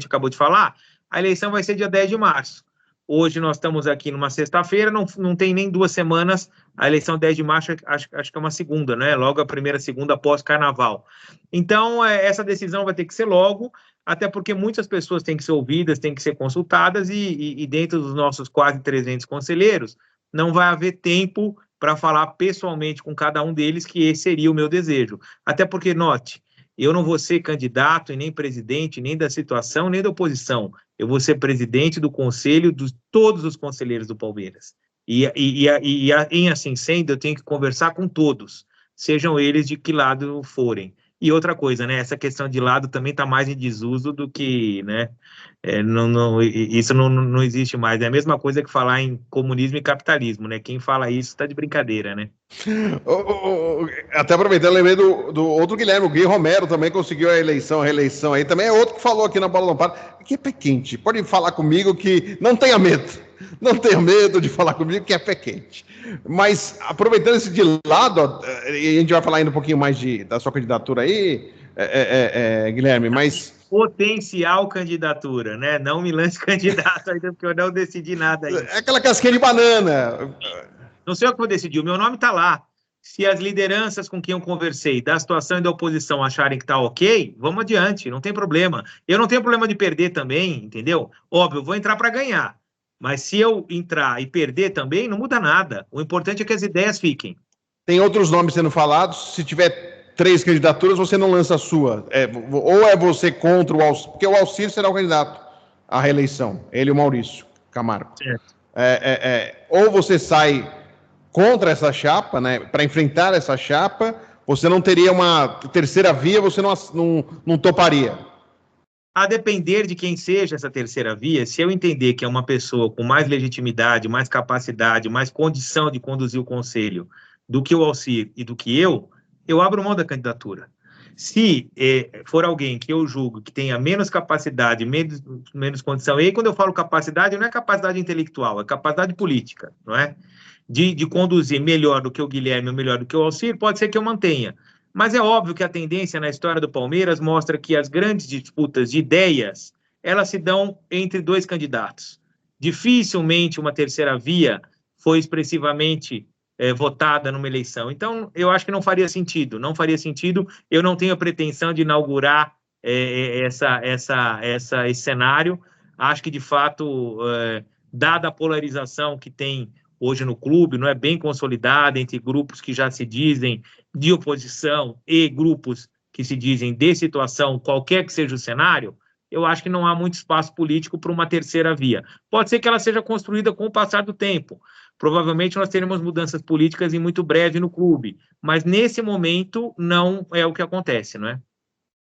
acabou de falar, a eleição vai ser dia 10 de março. Hoje nós estamos aqui numa sexta-feira, não tem nem 2 semanas, a eleição 10 de março, acho que é uma segunda, né? Logo a primeira segunda após carnaval. Então, essa decisão vai ter que ser logo, até porque muitas pessoas têm que ser ouvidas, têm que ser consultadas, e dentro dos nossos quase 300 conselheiros, não vai haver tempo para falar pessoalmente com cada um deles, que esse seria o meu desejo. Até porque, note, eu não vou ser candidato e nem presidente, nem da situação, nem da oposição. Eu vou ser presidente do conselho de todos os conselheiros do Palmeiras. E em assim sendo, eu tenho que conversar com todos, sejam eles de que lado forem. E outra coisa, né? Essa questão de lado também está mais em desuso do que, né? Isso não existe mais. É a mesma coisa que falar em comunismo e capitalismo, né? Quem fala isso está de brincadeira, né? Até aproveitando, lembrei do outro Guilherme, o Gui Romero também conseguiu a reeleição aí. Também é outro que falou aqui na Bola Não Para. Que é pé quente. Pode falar comigo que não tenha medo. Não tenha medo de falar comigo que é pé quente. Mas, aproveitando esse de lado, e a gente vai falar ainda um pouquinho mais da sua candidatura aí, Guilherme, mas... Potencial candidatura, né? Não me lance candidato ainda, porque eu não decidi nada ainda. É aquela casquinha de banana. Não sei o que eu decidi, o meu nome está lá. Se as lideranças com quem eu conversei, da situação e da oposição, acharem que está ok, vamos adiante, não tem problema. Eu não tenho problema de perder também, entendeu? Óbvio, eu vou entrar para ganhar. Mas se eu entrar e perder também, não muda nada. O importante é que as ideias fiquem. Tem outros nomes sendo falados. Se tiver 3 candidaturas, você não lança a sua. Ou é você contra o Alcir, porque o Alcir será o candidato à reeleição, ele e o Maurício Camargo. Ou você sai contra essa chapa, né, para enfrentar essa chapa, você não teria uma terceira via, você não toparia. A depender de quem seja essa terceira via, se eu entender que é uma pessoa com mais legitimidade, mais capacidade, mais condição de conduzir o conselho do que o Alcir e do que eu abro mão da candidatura. Se for alguém que eu julgo que tenha menos capacidade, menos condição, e aí quando eu falo capacidade, não é capacidade intelectual, é capacidade política, não é? De conduzir melhor do que o Guilherme ou melhor do que o Alcir, pode ser que eu mantenha. Mas é óbvio que a tendência na história do Palmeiras mostra que as grandes disputas de ideias, elas se dão entre 2 candidatos. Dificilmente uma terceira via foi expressivamente votada numa eleição. Então, eu acho que não faria sentido. Eu não tenho a pretensão de inaugurar esse cenário. Acho que, de fato, dada a polarização que tem hoje no clube, não é bem consolidada entre grupos que já se dizem de oposição e grupos que se dizem de situação, qualquer que seja o cenário, eu acho que não há muito espaço político para uma terceira via. Pode ser que ela seja construída com o passar do tempo. Provavelmente nós teremos mudanças políticas em muito breve no clube, mas nesse momento não é o que acontece, não é?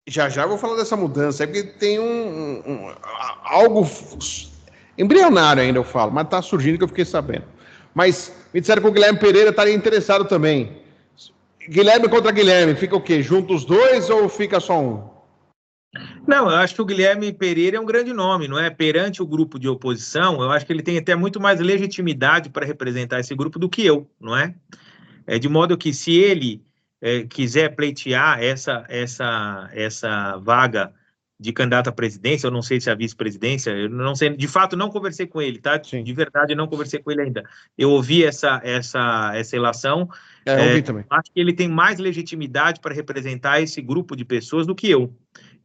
Já eu vou falar dessa mudança, porque tem algo embrionário ainda, eu falo, mas está surgindo que eu fiquei sabendo. Mas me disseram que o Guilherme Pereira estaria interessado também. Guilherme contra Guilherme, fica o quê? Junto os 2 ou fica só um? Não, eu acho que o Guilherme Pereira é um grande nome, não é? Perante o grupo de oposição, eu acho que ele tem até muito mais legitimidade para representar esse grupo do que eu, não é? De modo que se ele quiser pleitear essa vaga de candidato à presidência, eu não sei se é a vice-presidência, eu não sei, de fato não conversei com ele, tá? Sim. De verdade não conversei com ele ainda. Eu ouvi essa relação, eu ouvi também. Acho que ele tem mais legitimidade para representar esse grupo de pessoas do que eu.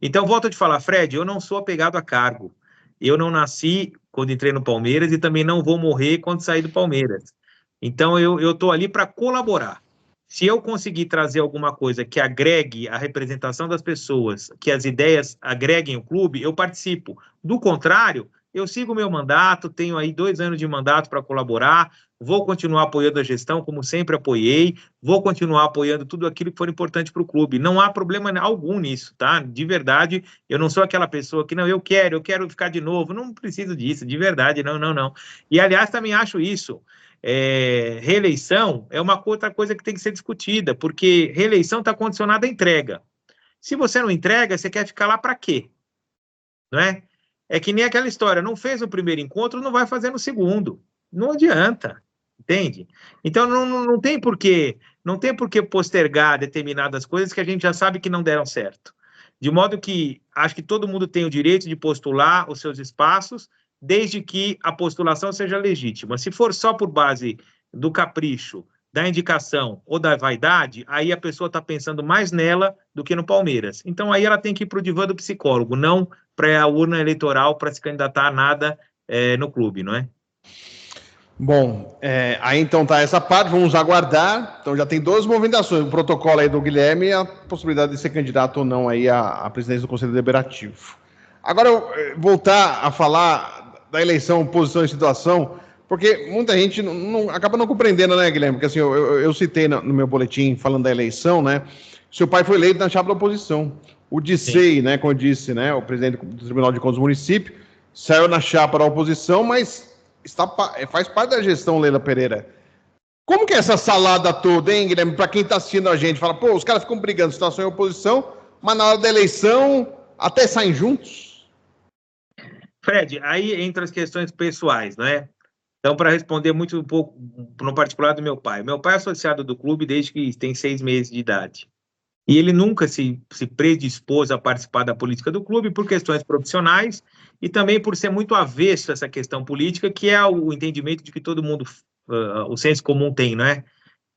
Então, volto a te falar, Fred, eu não sou apegado a cargo. Eu não nasci quando entrei no Palmeiras e também não vou morrer quando sair do Palmeiras. Então, eu estou ali para colaborar. Se eu conseguir trazer alguma coisa que agregue a representação das pessoas, que as ideias agreguem o clube, eu participo. Do contrário, eu sigo o meu mandato, tenho aí 2 anos de mandato para colaborar, vou continuar apoiando a gestão, como sempre apoiei, vou continuar apoiando tudo aquilo que for importante para o clube. Não há problema algum nisso, tá? De verdade, eu não sou aquela pessoa que, não, eu quero ficar de novo, não preciso disso, de verdade, não. E, aliás, também acho isso. Reeleição é uma outra coisa que tem que ser discutida, porque reeleição está condicionada à entrega. Se você não entrega, você quer ficar lá para quê? Não é? É que nem aquela história, não fez no primeiro encontro, não vai fazer no segundo. Não adianta, entende? Então não tem por que postergar determinadas coisas que a gente já sabe que não deram certo. De modo que acho que todo mundo tem o direito de postular os seus espaços, desde que a postulação seja legítima. Se for só por base do capricho, da indicação ou da vaidade, aí a pessoa está pensando mais nela do que no Palmeiras. Então, aí ela tem que ir para o divã do psicólogo, não para a urna eleitoral para se candidatar a nada no clube, não é? Bom, aí então tá essa parte, vamos aguardar. Então já tem 2 movimentações, o protocolo aí do Guilherme e a possibilidade de ser candidato ou não aí à presidência do Conselho Deliberativo. Agora, voltar a falar da eleição, oposição e situação, porque muita gente acaba não compreendendo, né, Guilherme? Porque assim, eu citei no meu boletim, falando da eleição, né? Seu pai foi eleito na chapa da oposição. O Dicey, né, como eu disse, né, o presidente do Tribunal de Contas do município, saiu na chapa da oposição, mas faz parte da gestão Leila Pereira. Como que é essa salada toda, hein, Guilherme? Para quem está assistindo a gente, fala, pô, os caras ficam brigando, situação em oposição, mas na hora da eleição até saem juntos? Fred, aí entra as questões pessoais, não é? Então, para responder muito um pouco no particular do meu pai. Meu pai é associado do clube desde que tem 6 meses de idade. E ele nunca se predispôs a participar da política do clube por questões profissionais e também por ser muito avesso a essa questão política, que é o entendimento de que todo mundo, o senso comum tem, não é?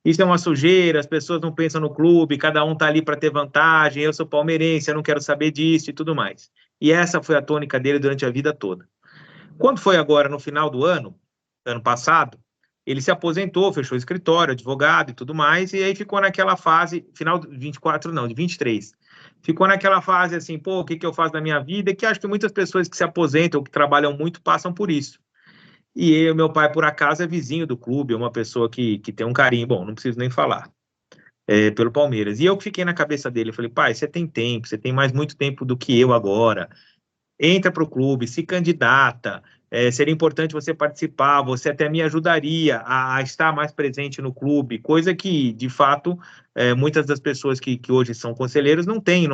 Isso é uma sujeira, as pessoas não pensam no clube, cada um está ali para ter vantagem, eu sou palmeirense, eu não quero saber disso e tudo mais. E essa foi a tônica dele durante a vida toda. Quando foi agora, no final do ano passado, ele se aposentou, fechou o escritório, advogado e tudo mais, e aí ficou naquela fase, final de 24, não, de 23. Ficou naquela fase assim, pô, o que eu faço da minha vida? Que acho que muitas pessoas que se aposentam, que trabalham muito, passam por isso. E meu pai, por acaso, é vizinho do clube, é uma pessoa que tem um carinho, bom, não preciso nem falar, pelo Palmeiras. E eu fiquei na cabeça dele, eu falei, pai, você tem tempo, você tem mais muito tempo do que eu agora, entra para o clube, se candidata, seria importante você participar, você até me ajudaria a estar mais presente no clube, coisa que, de fato, muitas das pessoas que hoje são conselheiros não tem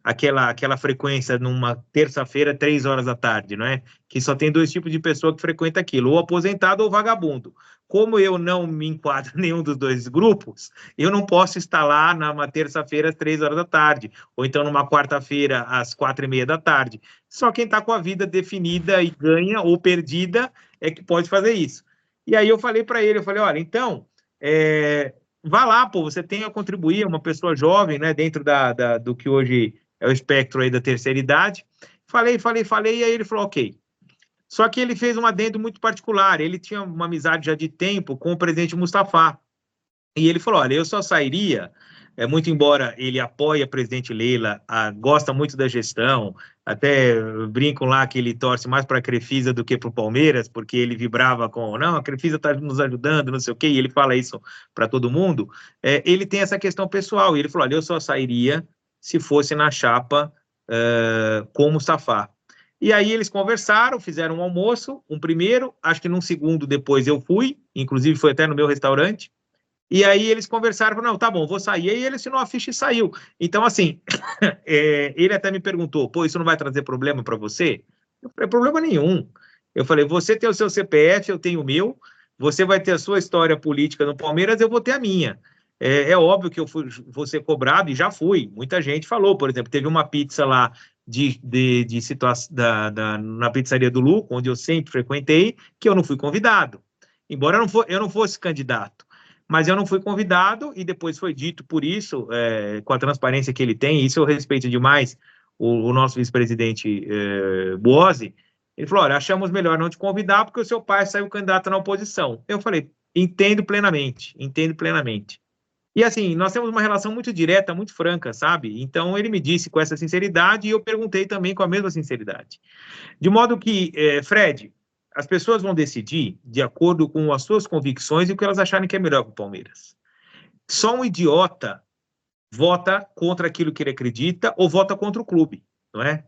aquela frequência numa terça-feira, 3 horas da tarde, não é? Que só tem 2 tipos de pessoa que frequenta aquilo, ou aposentado ou vagabundo. Como eu não me enquadro em nenhum dos 2 grupos, eu não posso estar lá numa terça-feira às 3 horas da tarde, ou então numa quarta-feira às 4h30 da tarde. Só quem está com a vida definida e ganha ou perdida é que pode fazer isso. E aí eu falei para ele, eu falei, olha, então, vá lá, pô, você tem a contribuir, uma pessoa jovem, né, dentro do que hoje é o espectro aí da terceira idade. Falei, e aí ele falou, ok. Só que ele fez um adendo muito particular, ele tinha uma amizade já de tempo com o presidente Mustafa, e ele falou, olha, eu só sairia, muito embora ele apoie a presidente Leila, gosta muito da gestão, até brincam lá que ele torce mais para a Crefisa do que para o Palmeiras, porque ele vibrava com, não, a Crefisa está nos ajudando, não sei o quê, e ele fala isso para todo mundo, ele tem essa questão pessoal, e ele falou, olha, eu só sairia se fosse na chapa com o Mustafa. E aí eles conversaram, fizeram um almoço, um primeiro, acho que num segundo depois eu fui, inclusive foi até no meu restaurante, e aí eles conversaram, falaram, não, tá bom, vou sair, e aí ele assinou a ficha e saiu. Então, assim, ele até me perguntou, pô, isso não vai trazer problema para você? Eu falei, problema nenhum. Eu falei, você tem o seu CPF, eu tenho o meu, você vai ter a sua história política no Palmeiras, eu vou ter a minha. É óbvio que eu vou ser cobrado, e já fui. Muita gente falou, por exemplo, teve uma pizza lá de situação na pizzaria do Luco, onde eu sempre frequentei, que eu não fui convidado. Embora eu não fosse candidato. Mas eu não fui convidado, e depois foi dito por isso, com a transparência que ele tem, e isso eu respeito demais o nosso vice-presidente Buozzi. Ele falou, olha, achamos melhor não te convidar porque o seu pai saiu candidato na oposição. Eu falei, entendo plenamente. E assim, nós temos uma relação muito direta, muito franca, sabe? Então ele me disse com essa sinceridade e eu perguntei também com a mesma sinceridade. De modo que, Fred, as pessoas vão decidir de acordo com as suas convicções e o que elas acharem que é melhor para o Palmeiras. Só um idiota vota contra aquilo que ele acredita ou vota contra o clube, não é?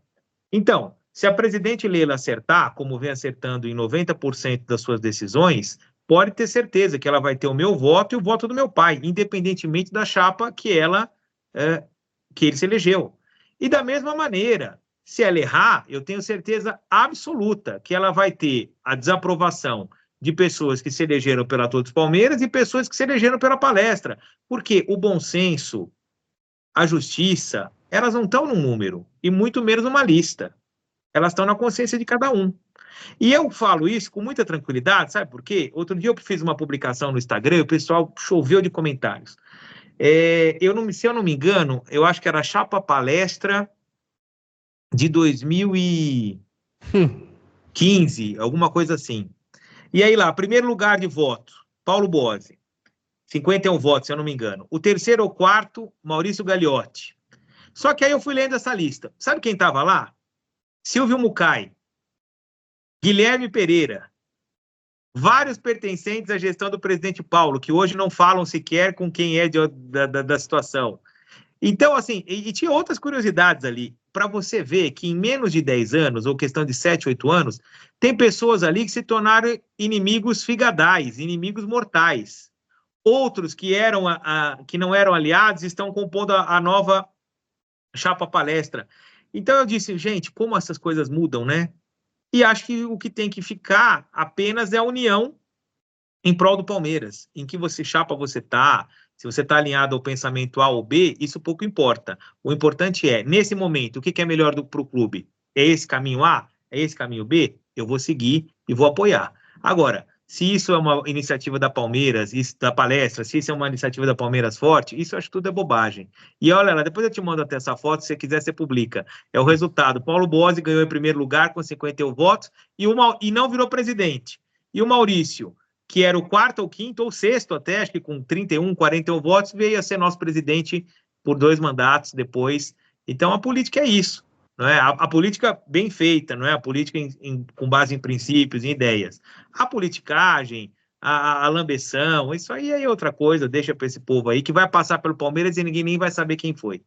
Então, se a presidente Leila acertar, como vem acertando em 90% das suas decisões, pode ter certeza que ela vai ter o meu voto e o voto do meu pai, independentemente da chapa que ele se elegeu. E da mesma maneira, se ela errar, eu tenho certeza absoluta que ela vai ter a desaprovação de pessoas que se elegeram pela Todos Palmeiras e pessoas que se elegeram pela palestra. Porque o bom senso, a justiça, elas não estão num número, e muito menos numa lista. Elas estão na consciência de cada um. E eu falo isso com muita tranquilidade, sabe por quê? Outro dia eu fiz uma publicação no Instagram e o pessoal choveu de comentários. Se eu não me engano, eu acho que era a chapa palestra de 2015, alguma coisa assim. E aí lá, primeiro lugar de voto, Paulo Bozzi, 51 votos, se eu não me engano. O terceiro ou quarto, Maurício Gagliotti. Só que aí eu fui lendo essa lista. Sabe quem estava lá? Silvio Mucay, Guilherme Pereira, vários pertencentes à gestão do presidente Paulo, que hoje não falam sequer com quem é da situação. Então, assim, e tinha outras curiosidades ali, para você ver que em menos de 10 anos, ou questão de 7, 8 anos, tem pessoas ali que se tornaram inimigos figadais, inimigos mortais. Outros que não eram aliados estão compondo a nova chapa palestra. Então eu disse, gente, como essas coisas mudam, né? E acho que o que tem que ficar apenas é a união em prol do Palmeiras. Em que chapa você está, se você está alinhado ao pensamento A ou B, isso pouco importa. O importante é, nesse momento, o que é melhor para o clube? É esse caminho A? É esse caminho B? Eu vou seguir e vou apoiar. Agora, se isso é uma iniciativa da Palmeiras, da palestra, se isso é uma iniciativa da Palmeiras forte, isso eu acho que tudo é bobagem. E olha lá, depois eu te mando até essa foto, se você quiser, você publica. É o resultado. Paulo Bozzi ganhou em primeiro lugar com 51 votos e não virou presidente. E o Maurício que era o quarto ou quinto ou sexto até, acho que com 31, 41 votos, veio a ser nosso presidente por 2 mandatos depois. Então, a política é isso, não é? A política bem feita, não é? A política com base em princípios, em ideias. A politicagem, a lambeção, isso aí é outra coisa, deixa para esse povo aí, que vai passar pelo Palmeiras e ninguém nem vai saber quem foi.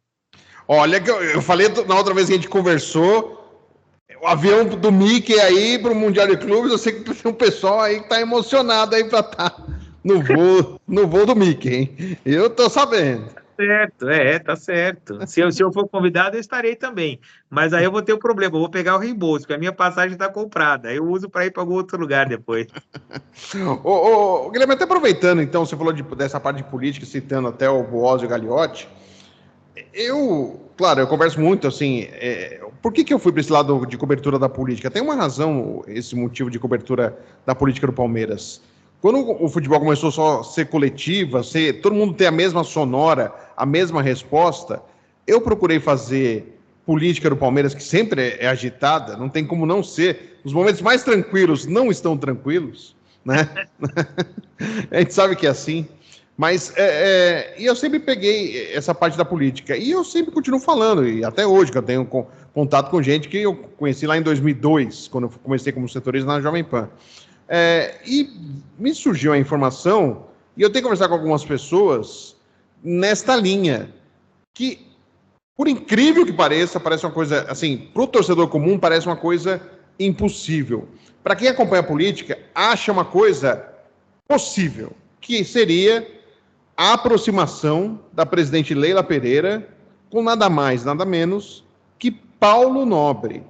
Olha, que eu falei na outra vez que a gente conversou, o avião do Mickey aí para o Mundial de Clubes, eu sei que tem um pessoal aí que está emocionado aí para estar no voo do Mickey, hein? Eu tô sabendo. Certo, tá certo. Se eu for convidado, eu estarei também. Mas aí eu vou ter um problema, eu vou pegar o reembolso, porque a minha passagem está comprada. Aí eu uso para ir para algum outro lugar depois. Guilherme, até aproveitando, então, você falou dessa parte de política, citando até o Boaz e o Gagliotti. Claro, eu converso muito, assim, por que eu fui para esse lado de cobertura da política? Tem uma razão, esse motivo de cobertura da política do Palmeiras. Quando o futebol começou só a ser coletiva, todo mundo ter a mesma sonora, a mesma resposta, eu procurei fazer política do Palmeiras, que sempre é agitada, não tem como não ser. Os momentos mais tranquilos não estão tranquilos, né? A gente sabe que é assim. Mas e eu sempre peguei essa parte da política, e eu sempre continuo falando, e até hoje, que eu tenho contato com gente que eu conheci lá em 2002, quando eu comecei como setorista na Jovem Pan. E me surgiu a informação, e eu tenho que conversar com algumas pessoas nesta linha, que, por incrível que pareça, parece uma coisa, assim, para o torcedor comum, parece uma coisa impossível. Para quem acompanha a política, acha uma coisa possível, que seria a aproximação da presidente Leila Pereira com nada mais, nada menos que Paulo Nobre.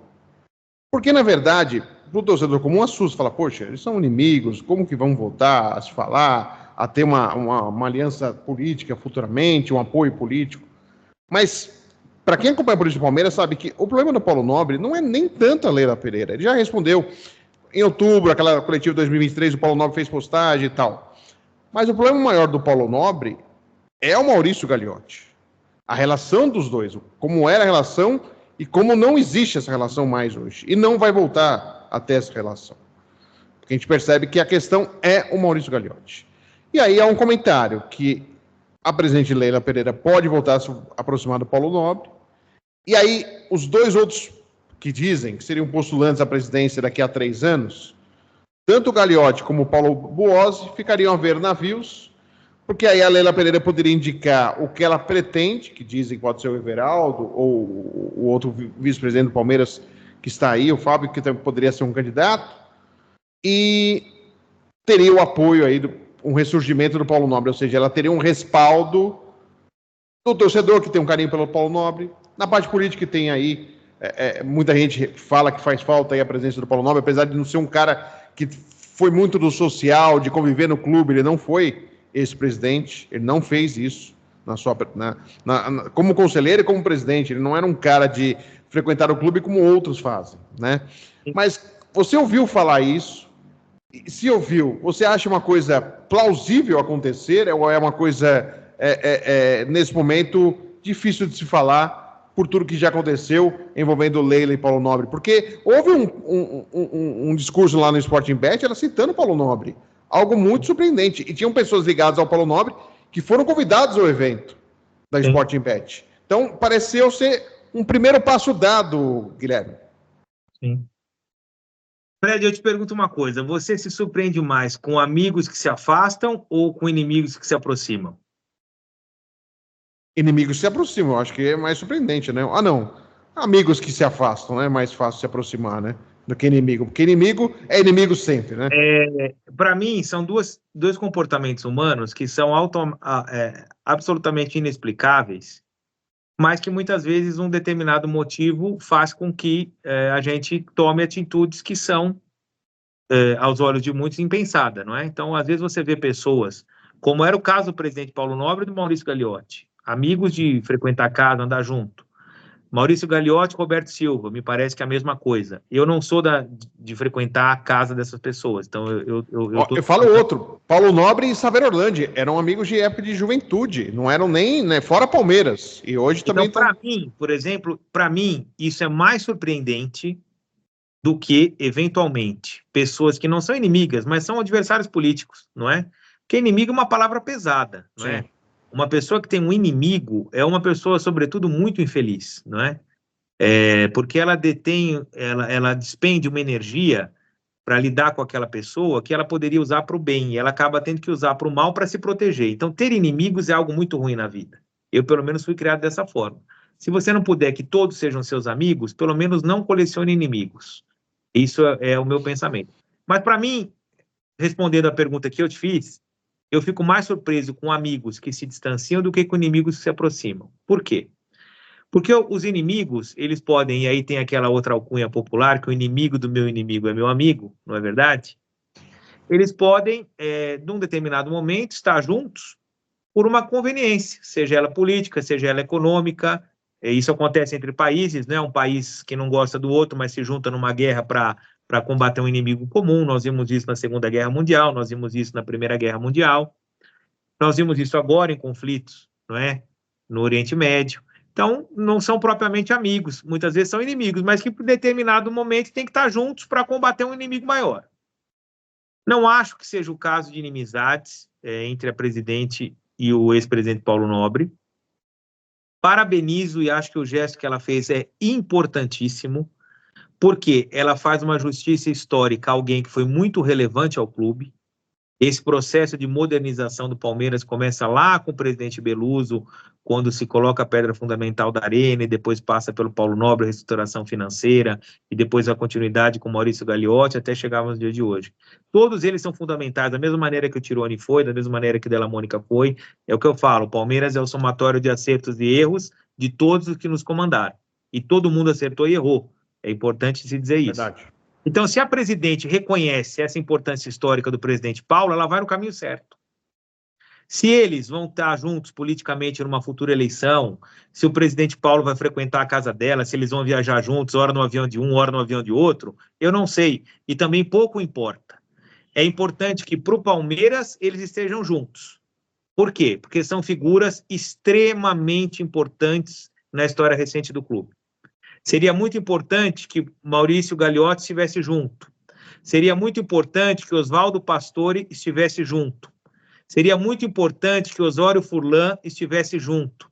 Porque, na verdade, para o torcedor comum assusta, fala, poxa, eles são inimigos, como que vão voltar a se falar, a ter uma aliança política futuramente, um apoio político. Mas, para quem acompanha a política do Palmeiras, sabe que o problema do Paulo Nobre não é nem tanto a Leila Pereira. Ele já respondeu em outubro, aquela coletiva de 2023, o Paulo Nobre fez postagem e tal. Mas o problema maior do Paulo Nobre é o Maurício Gagliotti. A relação dos dois, como era a relação e como não existe essa relação mais hoje. E não vai voltar a ter essa relação. Porque a gente percebe que a questão é o Maurício Gagliotti. E aí há um comentário que a presidente Leila Pereira pode voltar a se aproximar do Paulo Nobre. E aí os dois outros que dizem que seriam postulantes à presidência daqui a 3 anos... Tanto o Gagliotti como o Paulo Boaz ficariam a ver navios, porque aí a Leila Pereira poderia indicar o que ela pretende, que dizem que pode ser o Everaldo, ou o outro vice-presidente do Palmeiras que está aí, o Fábio, que também poderia ser um candidato, e teria o apoio aí, um ressurgimento do Paulo Nobre, ou seja, ela teria um respaldo do torcedor que tem um carinho pelo Paulo Nobre. Na parte política que tem aí, muita gente fala que faz falta aí a presença do Paulo Nobre, apesar de não ser um cara que foi muito do social, de conviver no clube, ele não foi ex-presidente, ele não fez isso como conselheiro e como presidente, ele não era um cara de frequentar o clube como outros fazem, né? Mas você ouviu falar isso? Se ouviu, você acha uma coisa plausível acontecer ou é uma coisa, nesse momento, difícil de se falar por tudo que já aconteceu envolvendo Leila e Paulo Nobre? Porque houve um discurso lá no Sporting Bet, ela citando Paulo Nobre, algo muito surpreendente, e tinham pessoas ligadas ao Paulo Nobre que foram convidados ao evento da Sporting Bet. Então, pareceu ser um primeiro passo dado, Guilherme. Sim. Fred, eu te pergunto uma coisa, você se surpreende mais com amigos que se afastam ou com inimigos que se aproximam? Inimigos se aproximam, eu acho que é mais surpreendente, né? Não. Amigos que se afastam, né? É mais fácil se aproximar, né? Do que inimigo. Porque inimigo é inimigo sempre, né? Para mim, são dois comportamentos humanos que são absolutamente inexplicáveis, mas que muitas vezes um determinado motivo faz com que a gente tome atitudes que são, aos olhos de muitos, impensadas, não é? Então, às vezes você vê pessoas, como era o caso do presidente Paulo Nobre e do Maurício Gagliotti, amigos de frequentar a casa, andar junto. Maurício Gagliotti, Roberto Silva, me parece que é a mesma coisa. Eu não sou de frequentar a casa dessas pessoas, então eu falo outro, Paulo Nobre e Saver Orlandi, eram amigos de época de juventude, não eram nem, né, fora Palmeiras, e hoje também... Então, para mim, por exemplo, isso é mais surpreendente do que, eventualmente, pessoas que não são inimigas, mas são adversários políticos, não é? Porque inimigo é uma palavra pesada, não é? Uma pessoa que tem um inimigo é uma pessoa, sobretudo, muito infeliz, não é? Porque ela ela despende uma energia para lidar com aquela pessoa que ela poderia usar para o bem, e ela acaba tendo que usar para o mal para se proteger. Então, ter inimigos é algo muito ruim na vida. Eu, pelo menos, fui criado dessa forma. Se você não puder que todos sejam seus amigos, pelo menos não colecione inimigos. Isso é o meu pensamento. Mas, para mim, respondendo a pergunta que eu te fiz, eu fico mais surpreso com amigos que se distanciam do que com inimigos que se aproximam. Por quê? Porque os inimigos, eles podem, e aí tem aquela outra alcunha popular, que o inimigo do meu inimigo é meu amigo, não é verdade? Eles podem, num determinado momento, estar juntos por uma conveniência, seja ela política, seja ela econômica. Isso acontece entre países, né? Um país que não gosta do outro, mas se junta numa guerra para combater um inimigo comum. Nós vimos isso na Segunda Guerra Mundial, nós vimos isso na Primeira Guerra Mundial, nós vimos isso agora em conflitos, não é? No Oriente Médio. Então, não são propriamente amigos, muitas vezes são inimigos, mas que, por determinado momento, tem que estar juntos para combater um inimigo maior. Não acho que seja o caso de inimizades entre a presidente e o ex-presidente Paulo Nobre. Parabenizo e acho que o gesto que ela fez é importantíssimo, porque ela faz uma justiça histórica a alguém que foi muito relevante ao clube. Esse processo de modernização do Palmeiras começa lá com o presidente Beluso, quando se coloca a pedra fundamental da Arena, e depois passa pelo Paulo Nobre, a reestruturação financeira, e depois a continuidade com Maurício Gagliotti, até chegarmos no dia de hoje. Todos eles são fundamentais, da mesma maneira que o Tironi foi, da mesma maneira que o Della Mônica foi. É o que eu falo, o Palmeiras é o somatório de acertos e erros de todos os que nos comandaram. E todo mundo acertou e errou. É importante se dizer isso. Verdade. Então, se a presidente reconhece essa importância histórica do presidente Paulo, ela vai no caminho certo. Se eles vão estar juntos politicamente numa futura eleição, se o presidente Paulo vai frequentar a casa dela, se eles vão viajar juntos, ora no avião de um, ora no avião de outro, eu não sei. E também pouco importa. É importante que, para o Palmeiras, eles estejam juntos. Por quê? Porque são figuras extremamente importantes na história recente do clube. Seria muito importante que Maurício Gagliotti estivesse junto. Seria muito importante que Oswaldo Pastore estivesse junto. Seria muito importante que Osório Furlan estivesse junto.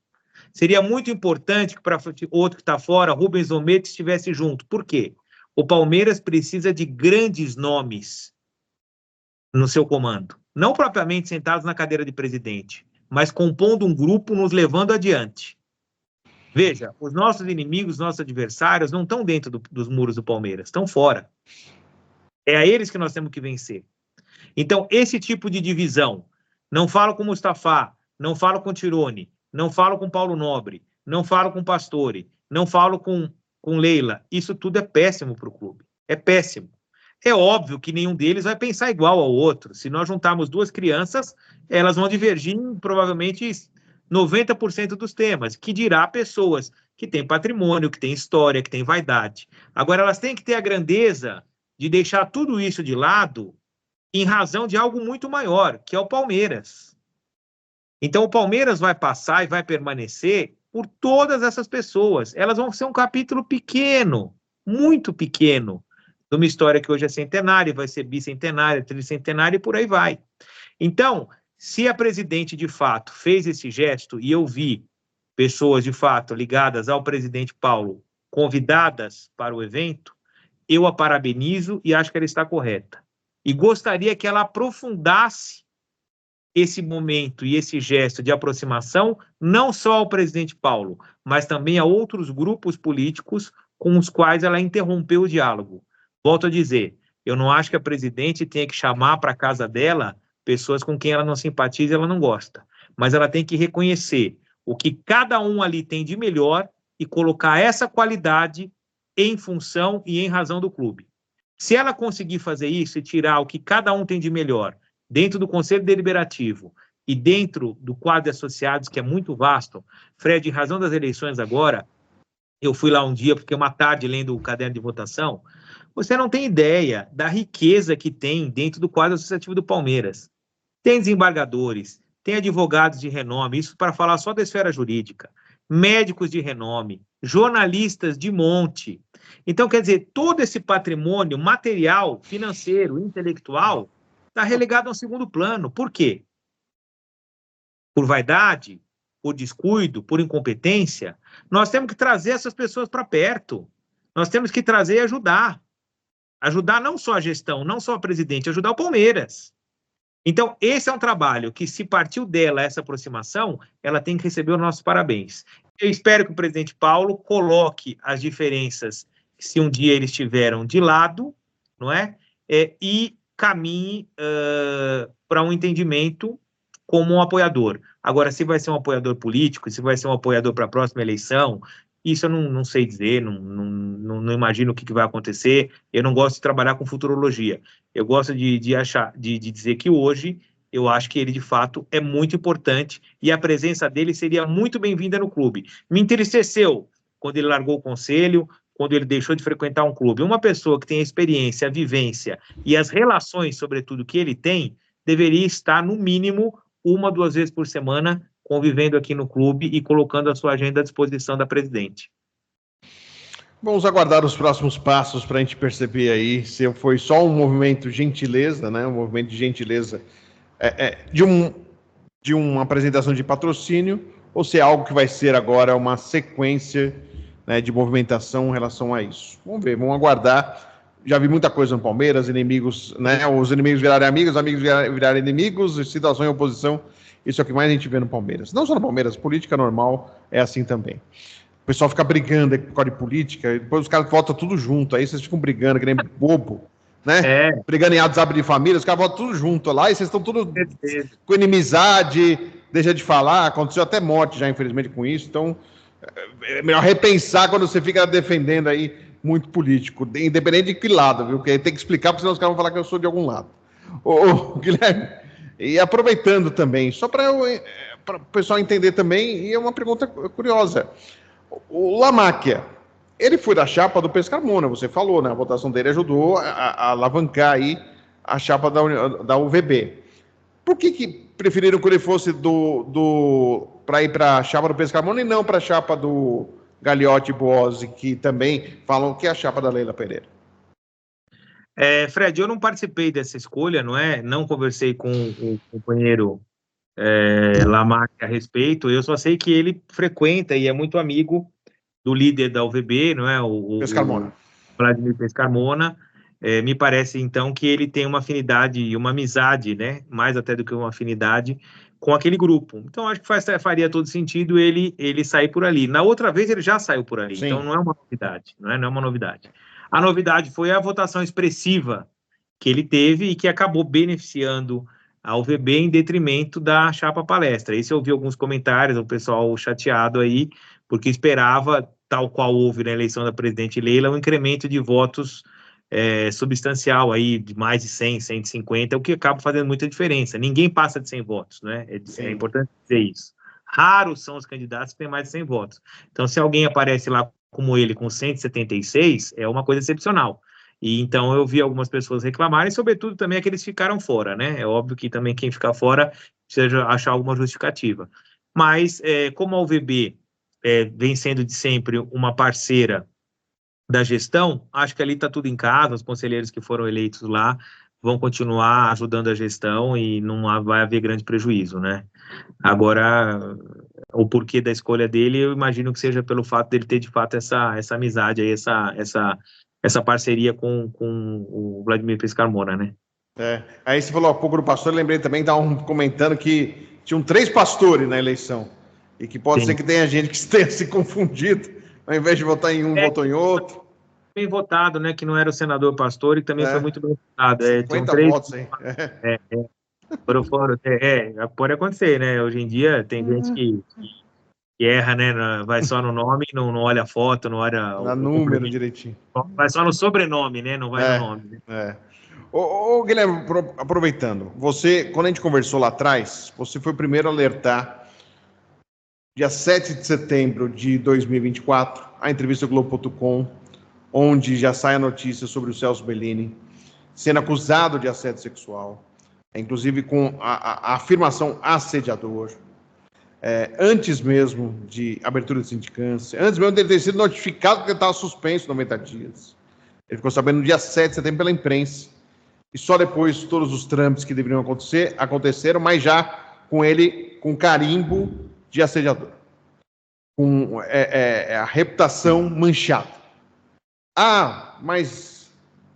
Seria muito importante que, para outro que está fora, Rubens Omete estivesse junto. Por quê? O Palmeiras precisa de grandes nomes no seu comando. Não propriamente sentados na cadeira de presidente, mas compondo um grupo nos levando adiante. Veja, os nossos inimigos, nossos adversários, não estão dentro dos muros do Palmeiras, estão fora. É a eles que nós temos que vencer. Então, esse tipo de divisão, não falo com Mustafa, não falo com Tironi, não falo com Paulo Nobre, não falo com Pastore, não falo com Leila, isso tudo é péssimo para o clube. É péssimo. É óbvio que nenhum deles vai pensar igual ao outro. Se nós juntarmos duas crianças, elas vão divergir em, provavelmente, 90% dos temas, que dirá pessoas que têm patrimônio, que têm história, que têm vaidade. Agora, elas têm que ter a grandeza de deixar tudo isso de lado em razão de algo muito maior, que é o Palmeiras. Então, o Palmeiras vai passar e vai permanecer por todas essas pessoas. Elas vão ser um capítulo pequeno, muito pequeno, de uma história que hoje é centenária, vai ser bicentenária, tricentenária e por aí vai. Então, se a presidente, de fato, fez esse gesto, e eu vi pessoas, de fato, ligadas ao presidente Paulo, convidadas para o evento, eu a parabenizo e acho que ela está correta. E gostaria que ela aprofundasse esse momento e esse gesto de aproximação, não só ao presidente Paulo, mas também a outros grupos políticos com os quais ela interrompeu o diálogo. Volto a dizer, eu não acho que a presidente tenha que chamar para a casa dela pessoas com quem ela não simpatiza e ela não gosta. Mas ela tem que reconhecer o que cada um ali tem de melhor e colocar essa qualidade em função e em razão do clube. Se ela conseguir fazer isso e tirar o que cada um tem de melhor dentro do Conselho Deliberativo e dentro do quadro de associados, que é muito vasto, Fred, em razão das eleições agora, eu fui lá um dia, porque uma tarde lendo o caderno de votação, você não tem ideia da riqueza que tem dentro do quadro associativo do Palmeiras. Tem desembargadores, tem advogados de renome, isso para falar só da esfera jurídica, médicos de renome, jornalistas de monte, Então, quer dizer, todo esse patrimônio material, financeiro, intelectual, está relegado a um segundo plano. Por quê? Por vaidade, por descuido, por incompetência. Nós temos que trazer essas pessoas para perto. Nós temos que trazer e ajudar. Ajudar não só a gestão, não só a presidente, ajudar o Palmeiras. Então, esse é um trabalho que, se partiu dela essa aproximação, ela tem que receber os nossos parabéns. Eu espero que o presidente Paulo coloque as diferenças, se um dia eles tiveram, de lado, não é? E caminhe para um entendimento como um apoiador. Agora, se vai ser um apoiador político, se vai ser um apoiador para a próxima eleição, isso eu não sei dizer, não imagino o que vai acontecer. Eu não gosto de trabalhar com futurologia. Eu gosto de dizer que hoje eu acho que ele, de fato, é muito importante e a presença dele seria muito bem-vinda no clube. Me entristeceu quando ele largou o conselho, quando ele deixou de frequentar um clube. Uma pessoa que tem a experiência, a vivência e as relações, sobretudo, que ele tem, deveria estar, no mínimo, 1, 2 vezes por semana, convivendo aqui no clube e colocando a sua agenda à disposição da presidente. Vamos aguardar os próximos passos para a gente perceber aí se foi só um movimento de gentileza, né? Um movimento de gentileza de uma apresentação de patrocínio, ou se é algo que vai ser agora uma sequência, né, de movimentação em relação a isso. Vamos ver, vamos aguardar. Já vi muita coisa no Palmeiras, inimigos, né? Os inimigos virarem amigos, amigos virarem inimigos, situação em oposição. Isso é o que mais a gente vê no Palmeiras. Não só no Palmeiras, política normal é assim também. O pessoal fica brigando por causa de política, depois os caras votam tudo junto, aí vocês ficam brigando, que nem bobo, né? Brigando em WhatsApp de família, os caras votam tudo junto lá, e vocês estão tudo com inimizade, deixa de falar, aconteceu até morte já, infelizmente, com isso, então é melhor repensar quando você fica defendendo aí muito político, independente de que lado, viu? Porque tem que explicar, porque senão os caras vão falar que eu sou de algum lado. Ô, Guilherme, e aproveitando também, só para o pessoal entender também, e é uma pergunta curiosa, o Lamáquia, ele foi da chapa do Pescarmona, você falou, né? A votação dele ajudou a alavancar aí a chapa da UVB. Por que preferiram que ele fosse para ir para a chapa do Pescarmona e não para a chapa do Gagliotti e Boazzi, que também falam que é a chapa da Leila Pereira? Fred, eu não participei dessa escolha, não é? Não conversei com o companheiro Lamáquia a respeito, eu só sei que ele frequenta e é muito amigo do líder da UVB, não é? O Vladimir Pescarmona. Me parece, então, que ele tem uma afinidade e uma amizade, né? Mais até do que uma afinidade com aquele grupo. Então, acho que faria todo sentido ele sair por ali. Na outra vez, ele já saiu por ali. Sim. Então, não é uma novidade, não é uma novidade. A novidade foi a votação expressiva que ele teve e que acabou beneficiando a UVB em detrimento da chapa Palestra. Isso eu ouvi alguns comentários, o pessoal chateado aí, porque esperava, tal qual houve na eleição da presidente Leila, um incremento de votos substancial aí, de mais de 100, 150, o que acaba fazendo muita diferença. Ninguém passa de 100 votos, né? É importante dizer isso. Raros são os candidatos que têm mais de 100 votos. Então, se alguém aparece lá como ele, com 176, é uma coisa excepcional. E então eu vi algumas pessoas reclamarem, sobretudo também aqueles que ficaram fora, né? É óbvio que também quem ficar fora precisa achar alguma justificativa. Mas, como a UVB vem sendo de sempre uma parceira da gestão, acho que ali está tudo em casa, os conselheiros que foram eleitos lá vão continuar ajudando a gestão e não vai haver grande prejuízo, né? Agora, o porquê da escolha dele, eu imagino que seja pelo fato dele ter, de fato, essa amizade aí, essa parceria com o Vladimir Pescarmona, né? Aí você falou há pouco do pastor, eu lembrei também, estavam comentando que tinham 3 pastores na eleição, e que pode ser que tenha gente que tenha se confundido, ao invés de votar em um, votou em outro. Bem votado, né, que não era o senador pastor, e também foi muito bem votado. 50 votos, hein? Pode acontecer, né? Hoje em dia tem gente que erra, né? Vai só no nome, não olha a foto, não olha o número direitinho. Vai só no sobrenome, né? Não vai no nome. Né? Ô, Guilherme, aproveitando, você, quando a gente conversou lá atrás, você foi o primeiro a alertar, dia 7 de setembro de 2024, a entrevista Globo.com, onde já sai a notícia sobre o Celso Bellini sendo acusado de assédio sexual, inclusive com a afirmação assediador. antes mesmo de abertura de sindicância, antes mesmo dele ter sido notificado que ele estava suspenso 90 dias. Ele ficou sabendo no dia 7 de setembro pela imprensa, e só depois todos os trâmites que deveriam acontecer, aconteceram, mas já com ele com carimbo de assediador, com a reputação manchada. Mas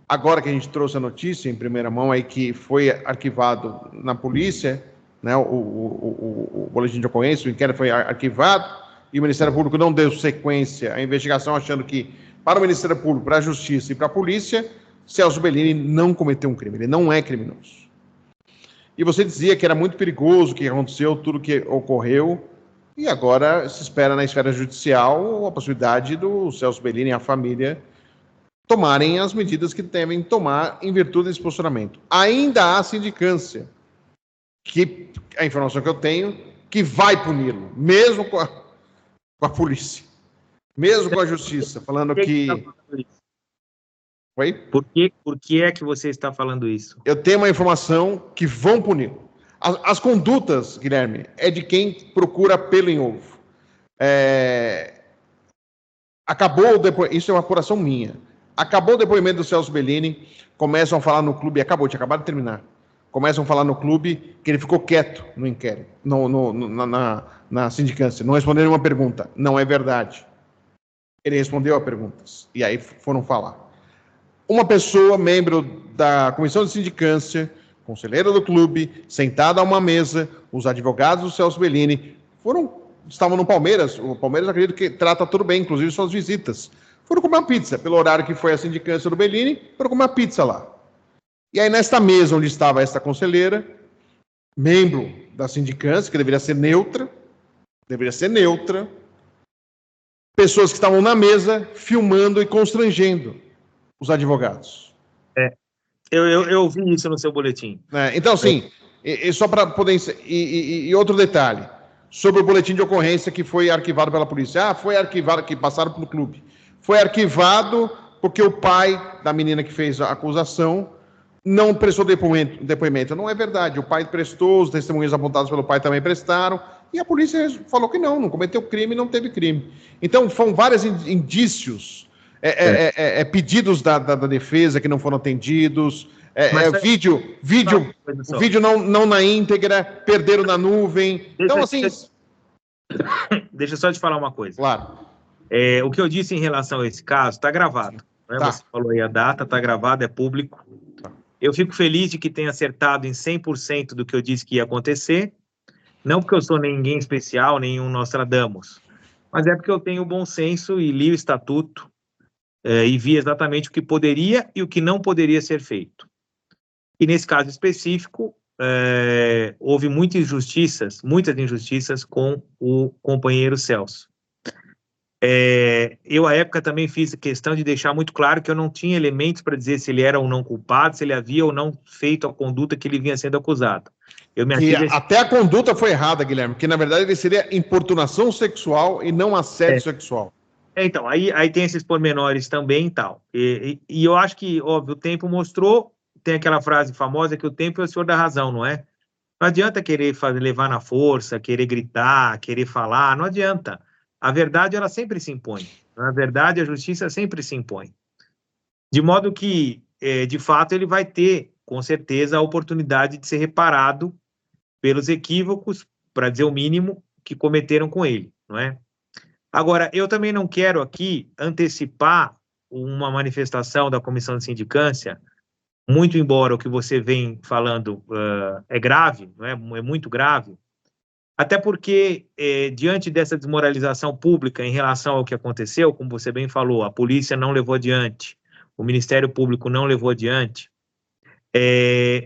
agora que a gente trouxe a notícia em primeira mão aí que foi arquivado na polícia, né, o boletim de ocorrência, o inquérito foi arquivado, e o Ministério Público não deu sequência à investigação, achando que para o Ministério Público, para a Justiça e para a Polícia, Celso Bellini não cometeu um crime, ele não é criminoso. E você dizia que era muito perigoso o que aconteceu, tudo que ocorreu, e agora se espera na esfera judicial a possibilidade do Celso Bellini e a família tomarem as medidas que devem tomar em virtude desse posicionamento. Ainda há sindicância, que a informação que eu tenho, que vai puni-lo, mesmo com a polícia, mesmo com a justiça, falando que... Oi? Por que é que você está falando isso? Eu tenho uma informação que vão puni-lo. As condutas, Guilherme, é de quem procura pelo em ovo. Acabou o depoimento, isso é uma apuração minha. Acabou o depoimento do Celso Bellini, começam a falar no clube, tinha acabado de terminar. Começam a falar no clube que ele ficou quieto no inquérito, na sindicância, não respondeu nenhuma pergunta. Não é verdade. Ele respondeu a perguntas, e aí foram falar. Uma pessoa, membro da comissão de sindicância, conselheira do clube, sentada a uma mesa, os advogados do Celso Bellini, estavam no Palmeiras, o Palmeiras acredito que trata tudo bem, inclusive suas visitas, foram comer uma pizza, pelo horário que foi a sindicância do Bellini, foram comer uma pizza lá. E aí, nesta mesa onde estava esta conselheira, membro da sindicância, que deveria ser neutra, pessoas que estavam na mesa, filmando e constrangendo os advogados. Eu vi isso no seu boletim. Então, sim, e só para poder... E outro detalhe, sobre o boletim de ocorrência que foi arquivado pela polícia. Foi arquivado, que passaram pelo clube. Foi arquivado porque o pai da menina que fez a acusação não prestou depoimento. Não é verdade. O pai prestou, os testemunhos apontados pelo pai também prestaram, e a polícia falou que não cometeu crime, não teve crime. Então, foram vários indícios, pedidos da defesa que não foram atendidos, vídeo não na íntegra, perderam na nuvem. Então, assim... Deixa eu só te falar uma coisa. Claro. O que eu disse em relação a esse caso está gravado. Né? Tá. Você falou aí a data, está gravado, é público. Tá. Eu fico feliz de que tenha acertado em 100% do que eu disse que ia acontecer. Não porque eu sou ninguém especial, nenhum Nostradamus, mas é porque eu tenho bom senso e li o estatuto e vi exatamente o que poderia e o que não poderia ser feito. E nesse caso específico, houve muitas injustiças com o companheiro Celso. Eu, à época, também fiz questão de deixar muito claro que eu não tinha elementos para dizer se ele era ou não culpado, se ele havia ou não feito a conduta que ele vinha sendo acusado. Até a conduta foi errada, Guilherme, porque, na verdade, ele seria importunação sexual e não assédio sexual. Então, aí tem esses pormenores também e tal. E eu acho que, óbvio, o tempo mostrou, tem aquela frase famosa que o tempo é o senhor da razão, não é? Não adianta querer levar na força, querer gritar, querer falar, não adianta. A verdade, ela sempre se impõe. Na verdade, a justiça sempre se impõe. De modo que, de fato, ele vai ter, com certeza, a oportunidade de ser reparado pelos equívocos, para dizer o mínimo, que cometeram com ele, não é? Agora, eu também não quero aqui antecipar uma manifestação da comissão de sindicância, muito embora o que você vem falando é grave, não é? É muito grave, até porque, diante dessa desmoralização pública em relação ao que aconteceu, como você bem falou, a polícia não levou adiante, o Ministério Público não levou adiante,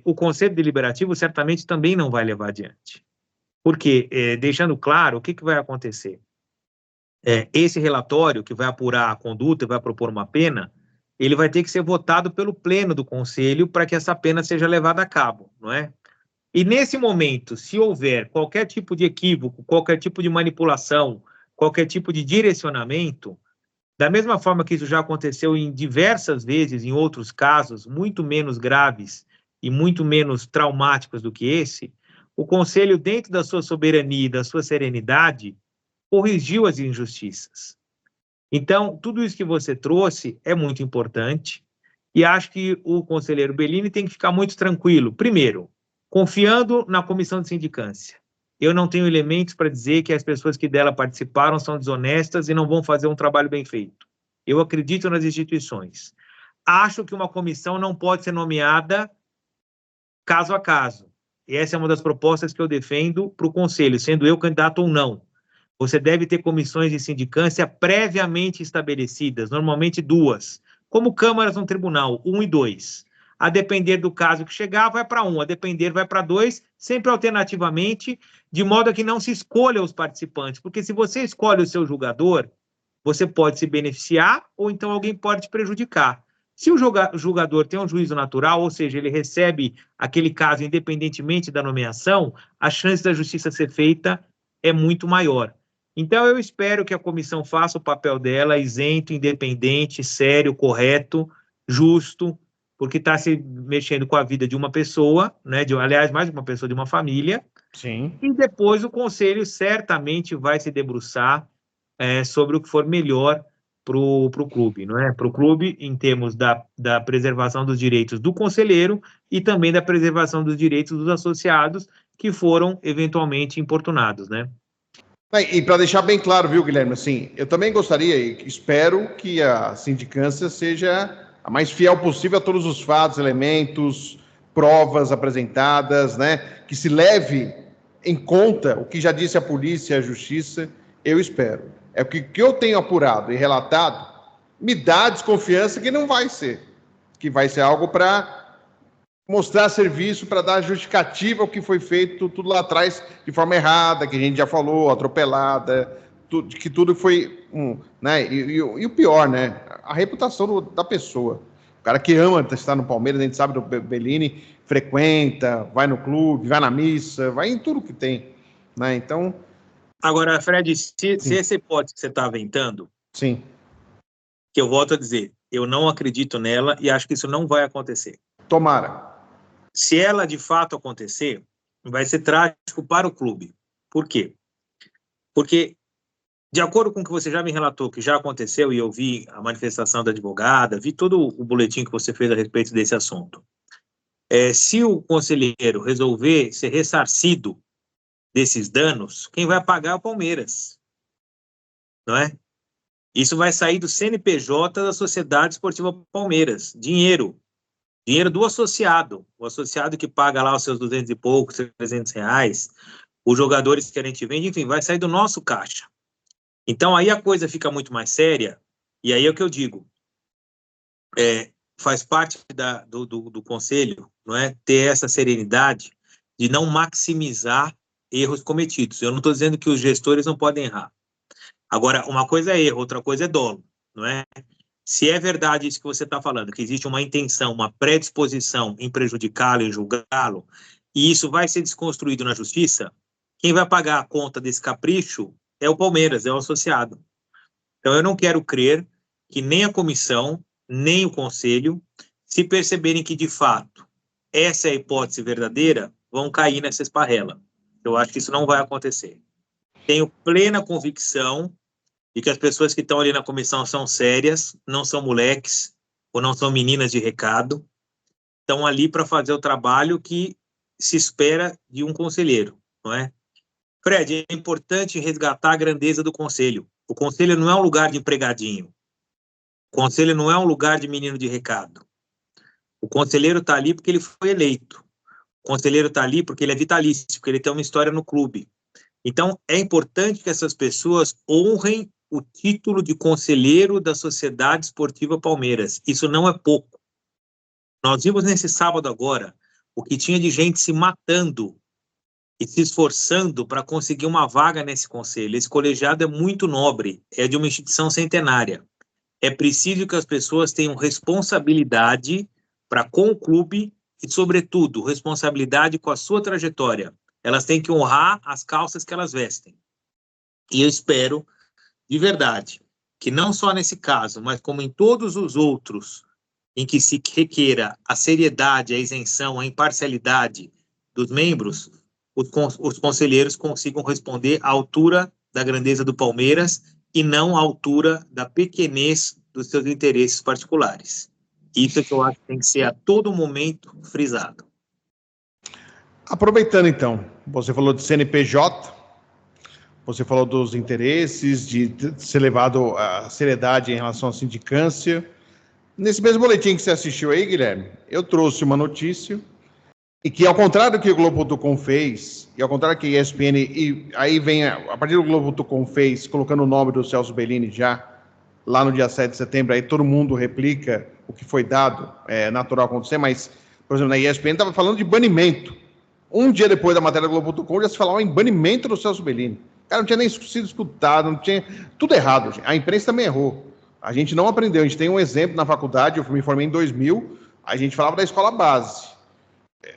o Conselho Deliberativo certamente também não vai levar adiante. Porque, deixando claro, o que vai acontecer? Esse relatório que vai apurar a conduta e vai propor uma pena, ele vai ter que ser votado pelo pleno do Conselho para que essa pena seja levada a cabo, não é? E nesse momento, se houver qualquer tipo de equívoco, qualquer tipo de manipulação, qualquer tipo de direcionamento, da mesma forma que isso já aconteceu em diversas vezes, em outros casos, muito menos graves e muito menos traumáticos do que esse, o Conselho, dentro da sua soberania e da sua serenidade, corrigiu as injustiças. Então, tudo isso que você trouxe é muito importante e acho que o conselheiro Bellini tem que ficar muito tranquilo. Primeiro, confiando na comissão de sindicância. Eu não tenho elementos para dizer que as pessoas que dela participaram são desonestas e não vão fazer um trabalho bem feito. Eu acredito nas instituições. Acho que uma comissão não pode ser nomeada caso a caso. E essa é uma das propostas que eu defendo para o Conselho, sendo eu candidato ou não. Você deve ter comissões de sindicância previamente estabelecidas, normalmente 2, como câmaras no tribunal, 1 e 2. A depender do caso que chegar, vai para 1, a depender vai para 2, sempre alternativamente, de modo a que não se escolha os participantes, porque se você escolhe o seu julgador, você pode se beneficiar ou então alguém pode te prejudicar. Se o julgador tem um juízo natural, ou seja, ele recebe aquele caso independentemente da nomeação, a chance da justiça ser feita é muito maior. Então, eu espero que a comissão faça o papel dela isento, independente, sério, correto, justo, porque está se mexendo com a vida de uma pessoa, né? Aliás, mais de uma pessoa, de uma família. Sim. E depois o Conselho certamente vai se debruçar sobre o que for melhor para o clube, não é? Para o clube, em termos da preservação dos direitos do conselheiro e também da preservação dos direitos dos associados que foram eventualmente importunados, né? E para deixar bem claro, viu, Guilherme, assim, eu também gostaria e espero que a sindicância seja a mais fiel possível a todos os fatos, elementos, provas apresentadas, né? Que se leve em conta o que já disse a polícia e a justiça, eu espero. É o que eu tenho apurado e relatado, me dá desconfiança que não vai ser. Que vai ser algo para mostrar serviço, para dar justificativa ao que foi feito tudo lá atrás de forma errada, que a gente já falou, atropelada, que tudo foi, né? E o pior, né? A reputação da pessoa. O cara que ama estar no Palmeiras, a gente sabe do Bellini, frequenta, vai no clube, vai na missa, vai em tudo que tem, né? Então... Agora, Fred, se essa hipótese que você está aventando, sim, que eu volto a dizer, eu não acredito nela e acho que isso não vai acontecer. Tomara. Se ela de fato acontecer, vai ser trágico para o clube. Por quê? Porque, de acordo com o que você já me relatou, que já aconteceu, e eu vi a manifestação da advogada, vi todo o boletim que você fez a respeito desse assunto. Se o conselheiro resolver ser ressarcido desses danos, quem vai pagar é o Palmeiras, não é? Isso vai sair do CNPJ da Sociedade Esportiva Palmeiras, dinheiro do associado, o associado que paga lá os seus 200 e poucos, 300 reais, os jogadores que a gente vende, enfim, vai sair do nosso caixa. Então, aí a coisa fica muito mais séria, e aí é o que eu digo, faz parte do conselho, não é, ter essa serenidade de não maximizar erros cometidos. Eu não estou dizendo que os gestores não podem errar. Agora, uma coisa é erro, outra coisa é dolo, não é? Se é verdade isso que você está falando, que existe uma intenção, uma predisposição em prejudicá-lo, em julgá-lo, e isso vai ser desconstruído na justiça, quem vai pagar a conta desse capricho é o Palmeiras, é o associado. Então, eu não quero crer que nem a comissão, nem o conselho, se perceberem que, de fato, essa é a hipótese verdadeira, vão cair nessa esparrela. Eu acho que isso não vai acontecer. Tenho plena convicção de que as pessoas que estão ali na comissão são sérias, não são moleques ou não são meninas de recado, estão ali para fazer o trabalho que se espera de um conselheiro, não é? Fred, é importante resgatar a grandeza do conselho. O conselho não é um lugar de empregadinho. O conselho não é um lugar de menino de recado. O conselheiro está ali porque ele foi eleito. O conselheiro está ali porque ele é vitalício, porque ele tem uma história no clube. Então, é importante que essas pessoas honrem o título de conselheiro da Sociedade Esportiva Palmeiras. Isso não é pouco. Nós vimos nesse sábado agora o que tinha de gente se matando e se esforçando para conseguir uma vaga nesse conselho. Esse colegiado é muito nobre, é de uma instituição centenária. É preciso que as pessoas tenham responsabilidade para com o clube e, sobretudo, responsabilidade com a sua trajetória. Elas têm que honrar as calças que elas vestem. E eu espero, de verdade, que não só nesse caso, mas como em todos os outros, em que se requeira a seriedade, a isenção, a imparcialidade dos membros, os conselheiros consigam responder à altura da grandeza do Palmeiras e não à altura da pequenez dos seus interesses particulares. Isso é que eu acho que tem que ser a todo momento frisado. Aproveitando então, você falou de CNPJ, você falou dos interesses, de ser levado à seriedade em relação à sindicância. Nesse mesmo boletim que você assistiu aí, Guilherme, eu trouxe uma notícia e que, ao contrário do que o Globo.com fez, e ao contrário do que a ESPN, e aí vem, a partir do Globo.com fez, colocando o nome do Celso Bellini já, lá no dia 7 de setembro, aí todo mundo replica o que foi dado, é natural acontecer, mas, por exemplo, na ESPN estava falando de banimento. Um dia depois da matéria do Globo.com já se falava em banimento do Celso Bellini. Cara, não tinha nem sido escutado, não tinha... Tudo errado, gente. A imprensa também errou. A gente não aprendeu. A gente tem um exemplo na faculdade, eu me formei em 2000, a gente falava da escola base.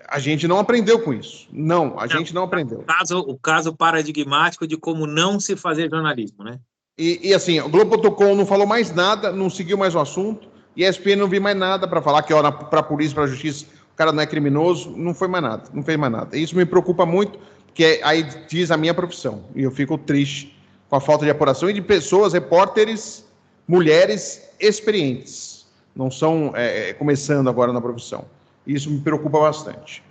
A gente não aprendeu com isso. Não, a gente não aprendeu. O caso paradigmático de como não se fazer jornalismo, né? E assim, o Globo.com não falou mais nada, não seguiu mais o assunto, e a ESPN não viu mais nada para falar que, para a polícia, para a justiça, o cara não é criminoso, não foi mais nada, não fez mais nada. Isso me preocupa muito, porque aí diz a minha profissão, e eu fico triste com a falta de apuração e de pessoas, repórteres, mulheres experientes, não são começando agora na profissão. Isso me preocupa bastante.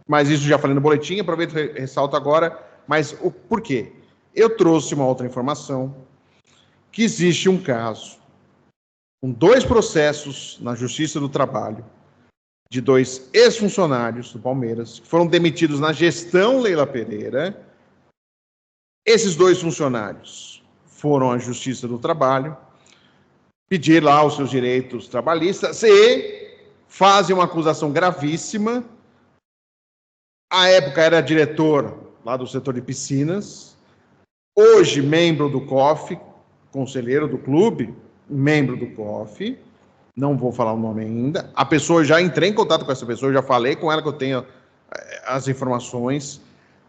Mas isso já falei no boletim, aproveito e ressalto agora, mas por quê? Eu trouxe uma outra informação, que existe um caso, com 2 processos na Justiça do Trabalho, de 2 ex-funcionários do Palmeiras, que foram demitidos na gestão Leila Pereira. Esses 2 funcionários foram à Justiça do Trabalho, pedir lá os seus direitos trabalhistas e fazem uma acusação gravíssima. À época era diretor lá do setor de piscinas, hoje membro do COF, conselheiro do clube, membro do COF, não vou falar o nome ainda. A pessoa, já entrei em contato com essa pessoa, já falei com ela que eu tenho as informações.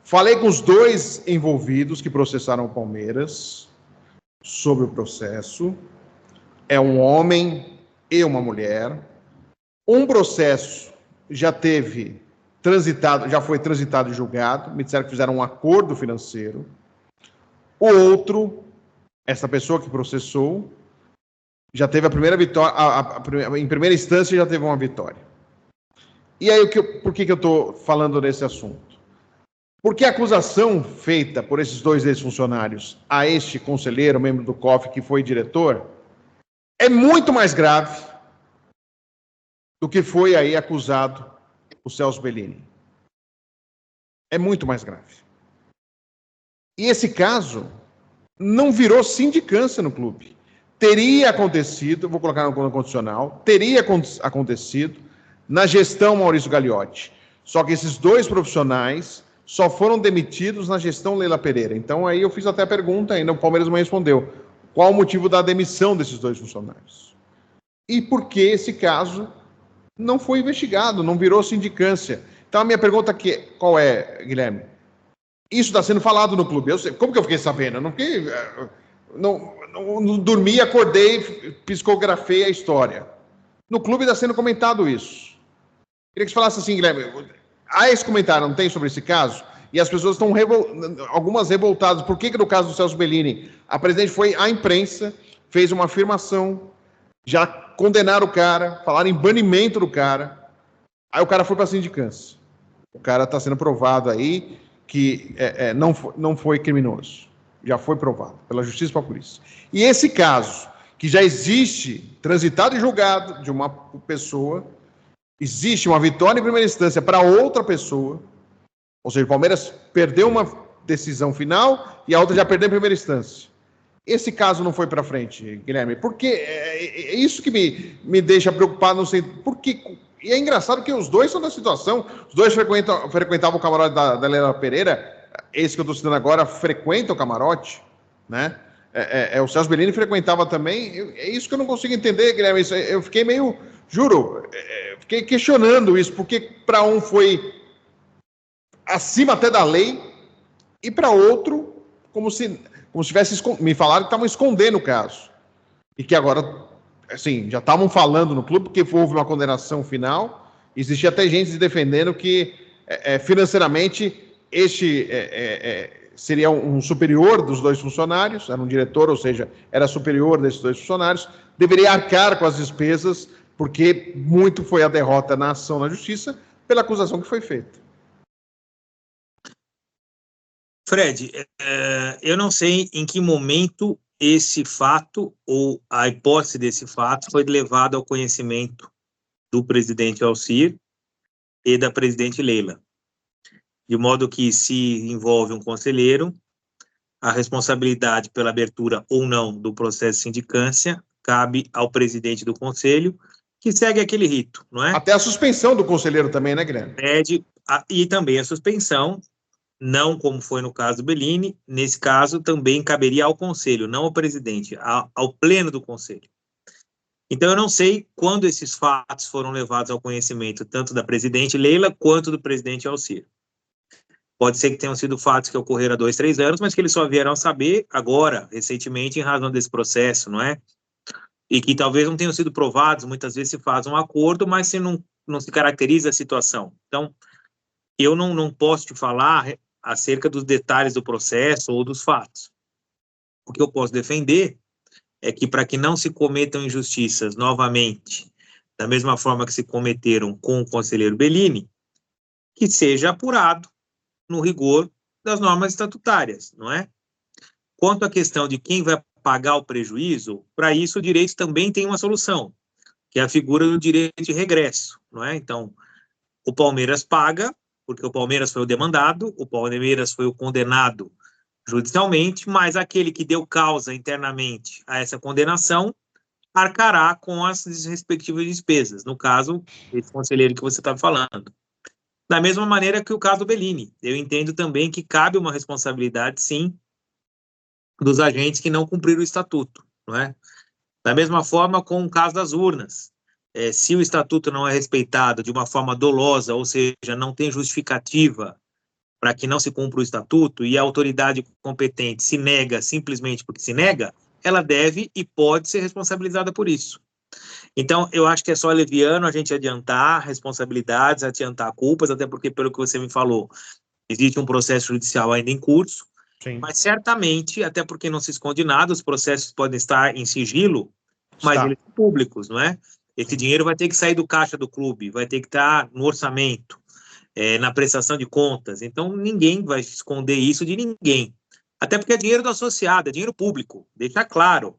Falei com os 2 envolvidos que processaram o Palmeiras sobre o processo. É um homem e uma mulher. Um processo já foi transitado e julgado. Me disseram que fizeram um acordo financeiro. O outro, essa pessoa que processou, já teve a primeira vitória, em primeira instância já teve uma vitória. E aí, por que eu estou falando desse assunto? Porque a acusação feita por esses 2 ex-funcionários a este conselheiro, membro do COF, que foi diretor, é muito mais grave do que foi aí acusado o Celso Bellini. É muito mais grave. E esse caso não virou sindicância no clube. Teria acontecido, vou colocar no condicional, teria acontecido na gestão Maurício Gagliotti. Só que esses 2 profissionais só foram demitidos na gestão Leila Pereira. Então aí eu fiz até a pergunta, ainda o Palmeiras não respondeu. Qual o motivo da demissão desses 2 funcionários? E por que esse caso não foi investigado, não virou sindicância? Então a minha pergunta aqui, qual é, Guilherme? Isso está sendo falado no clube. Eu sei, como que eu fiquei sabendo? Eu não fiquei... Não dormi, acordei, psicografei a história. No clube está sendo comentado isso. Queria que você falasse assim, Guilherme, há esse comentário, não tem, sobre esse caso? E as pessoas estão, algumas revoltadas. Por que no caso do Celso Bellini, a presidente foi à imprensa, fez uma afirmação, já condenaram o cara, falaram em banimento do cara, aí o cara foi para a sindicância. O cara está sendo provado aí que não foi criminoso. Já foi provado pela Justiça e pela Polícia. E esse caso, que já existe, transitado e julgado de uma pessoa, existe uma vitória em primeira instância para outra pessoa, ou seja, o Palmeiras perdeu uma decisão final e a outra já perdeu em primeira instância. Esse caso não foi para frente, Guilherme, porque é isso que me deixa preocupado, não sei, porque... E é engraçado que os 2 são da situação, os 2 frequentavam o camarote da Leila Pereira, esse que eu estou citando agora frequenta o camarote, né? O Celso Bellini frequentava também. É isso que eu não consigo entender, Guilherme. Eu fiquei meio, juro, fiquei questionando isso, porque para um foi acima até da lei e para outro como se tivesse me falaram que estavam escondendo o caso e que agora, assim, já estavam falando no clube porque houve uma condenação final. Existia até gente defendendo que financeiramente este seria um superior dos dois funcionários, era um diretor, ou seja, era superior desses dois funcionários, deveria arcar com as despesas, porque muito foi a derrota na ação na justiça pela acusação que foi feita. Fred, eu não sei em que momento esse fato ou a hipótese desse fato foi levado ao conhecimento do presidente Alcir e da presidente Leila. De modo que, se envolve um conselheiro, a responsabilidade pela abertura ou não do processo de sindicância cabe ao presidente do conselho, que segue aquele rito, não é? Até a suspensão do conselheiro também, né, Guilherme? E também a suspensão, não como foi no caso do Bellini, nesse caso também caberia ao conselho, não ao presidente, ao pleno do conselho. Então, eu não sei quando esses fatos foram levados ao conhecimento tanto da presidente Leila quanto do presidente Alcir. Pode ser que tenham sido fatos que ocorreram há 2, 3 anos, mas que eles só vieram a saber agora, recentemente, em razão desse processo, não é? E que talvez não tenham sido provados, muitas vezes se faz um acordo, mas se não se caracteriza a situação. Então, eu não posso te falar acerca dos detalhes do processo ou dos fatos. O que eu posso defender é que, para que não se cometam injustiças novamente, da mesma forma que se cometeram com o conselheiro Bellini, que seja apurado no rigor das normas estatutárias, não é? Quanto à questão de quem vai pagar o prejuízo, para isso o direito também tem uma solução, que é a figura do direito de regresso, não é? Então, o Palmeiras paga, porque o Palmeiras foi o demandado, o Palmeiras foi o condenado judicialmente, mas aquele que deu causa internamente a essa condenação arcará com as respectivas despesas, no caso, esse conselheiro que você estava falando. Da mesma maneira que o caso do Bellini. Eu entendo também que cabe uma responsabilidade, sim, dos agentes que não cumpriram o estatuto, não é? Da mesma forma com o caso das urnas. Se o estatuto não é respeitado de uma forma dolosa, ou seja, não tem justificativa para que não se cumpra o estatuto e a autoridade competente se nega simplesmente porque se nega, ela deve e pode ser responsabilizada por isso. Então, eu acho que é só leviano a gente adiantar responsabilidades, adiantar culpas, até porque, pelo que você me falou, existe um processo judicial ainda em curso, Sim. mas certamente, até porque não se esconde nada, os processos podem estar em sigilo, mas eles são públicos, não é? Esse dinheiro vai ter que sair do caixa do clube, vai ter que estar no orçamento, na prestação de contas. Então, ninguém vai esconder isso de ninguém. Até porque é dinheiro do associado, é dinheiro público, deixa claro.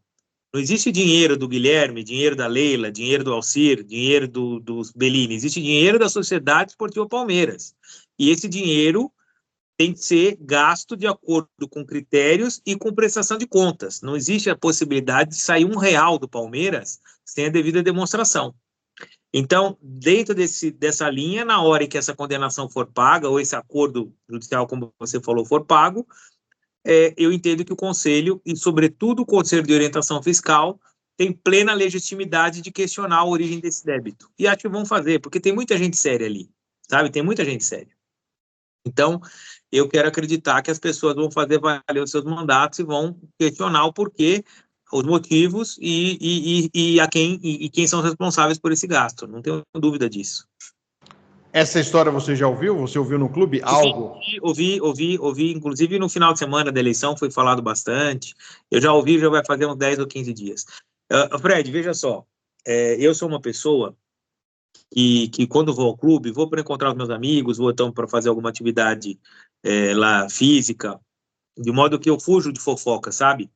Não existe dinheiro do Guilherme, dinheiro da Leila, dinheiro do Alcir, dinheiro dos Bellini. Existe dinheiro da Sociedade Esportiva Palmeiras. E esse dinheiro tem que ser gasto de acordo com critérios e com prestação de contas. Não existe a possibilidade de sair R$1 do Palmeiras sem a devida demonstração. Então, dentro dessa linha, na hora em que essa condenação for paga, ou esse acordo judicial, como você falou, for pago, eu entendo que o Conselho, e sobretudo o Conselho de Orientação Fiscal, tem plena legitimidade de questionar a origem desse débito. E acho que vão fazer, porque tem muita gente séria ali, sabe? Tem muita gente séria. Então, eu quero acreditar que as pessoas vão fazer valer os seus mandatos e vão questionar o porquê, os motivos e quem são os responsáveis por esse gasto. Não tenho dúvida disso. Essa história você já ouviu? Você ouviu no clube algo? Ouvi, inclusive no final de semana da eleição foi falado bastante. Eu já ouvi, já vai fazer uns 10 ou 15 dias. Fred, veja só, eu sou uma pessoa que quando vou ao clube, vou para encontrar os meus amigos, vou então para fazer alguma atividade lá física, de modo que eu fujo de fofoca, sabe?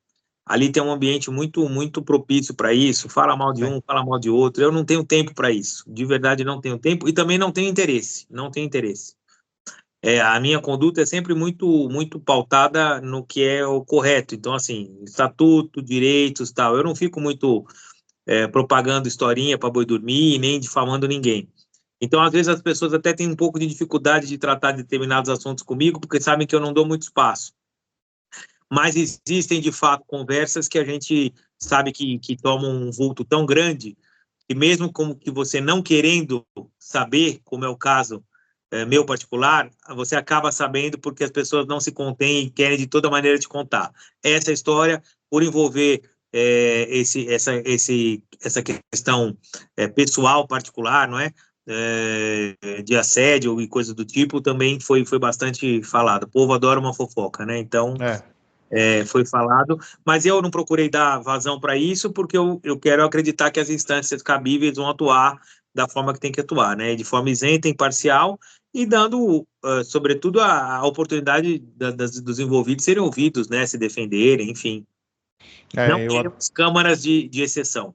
Ali tem um ambiente muito, muito propício para isso, fala mal de um, fala mal de outro, eu não tenho tempo para isso, de verdade não tenho tempo, e também não tenho interesse, a minha conduta é sempre muito, muito pautada no que é o correto, então assim, estatuto, direitos, tal, eu não fico muito propagando historinha para boi dormir, nem difamando ninguém. Então, às vezes, as pessoas até têm um pouco de dificuldade de tratar determinados assuntos comigo, porque sabem que eu não dou muito espaço. Mas existem, de fato, conversas que a gente sabe que tomam um vulto tão grande, que mesmo como que você não querendo saber, como é o caso meu particular, você acaba sabendo porque as pessoas não se contêm e querem de toda maneira te contar. Essa história, por envolver essa questão pessoal, particular, não é? de assédio e coisas do tipo também foi bastante falado. O povo adora uma fofoca, né? Então, foi falado, mas eu não procurei dar vazão para isso, porque eu quero acreditar que as instâncias cabíveis vão atuar da forma que tem que atuar, né? De forma isenta, imparcial, e dando, sobretudo, a oportunidade dos envolvidos serem ouvidos, né? Se defenderem, enfim. Não temos câmaras de exceção.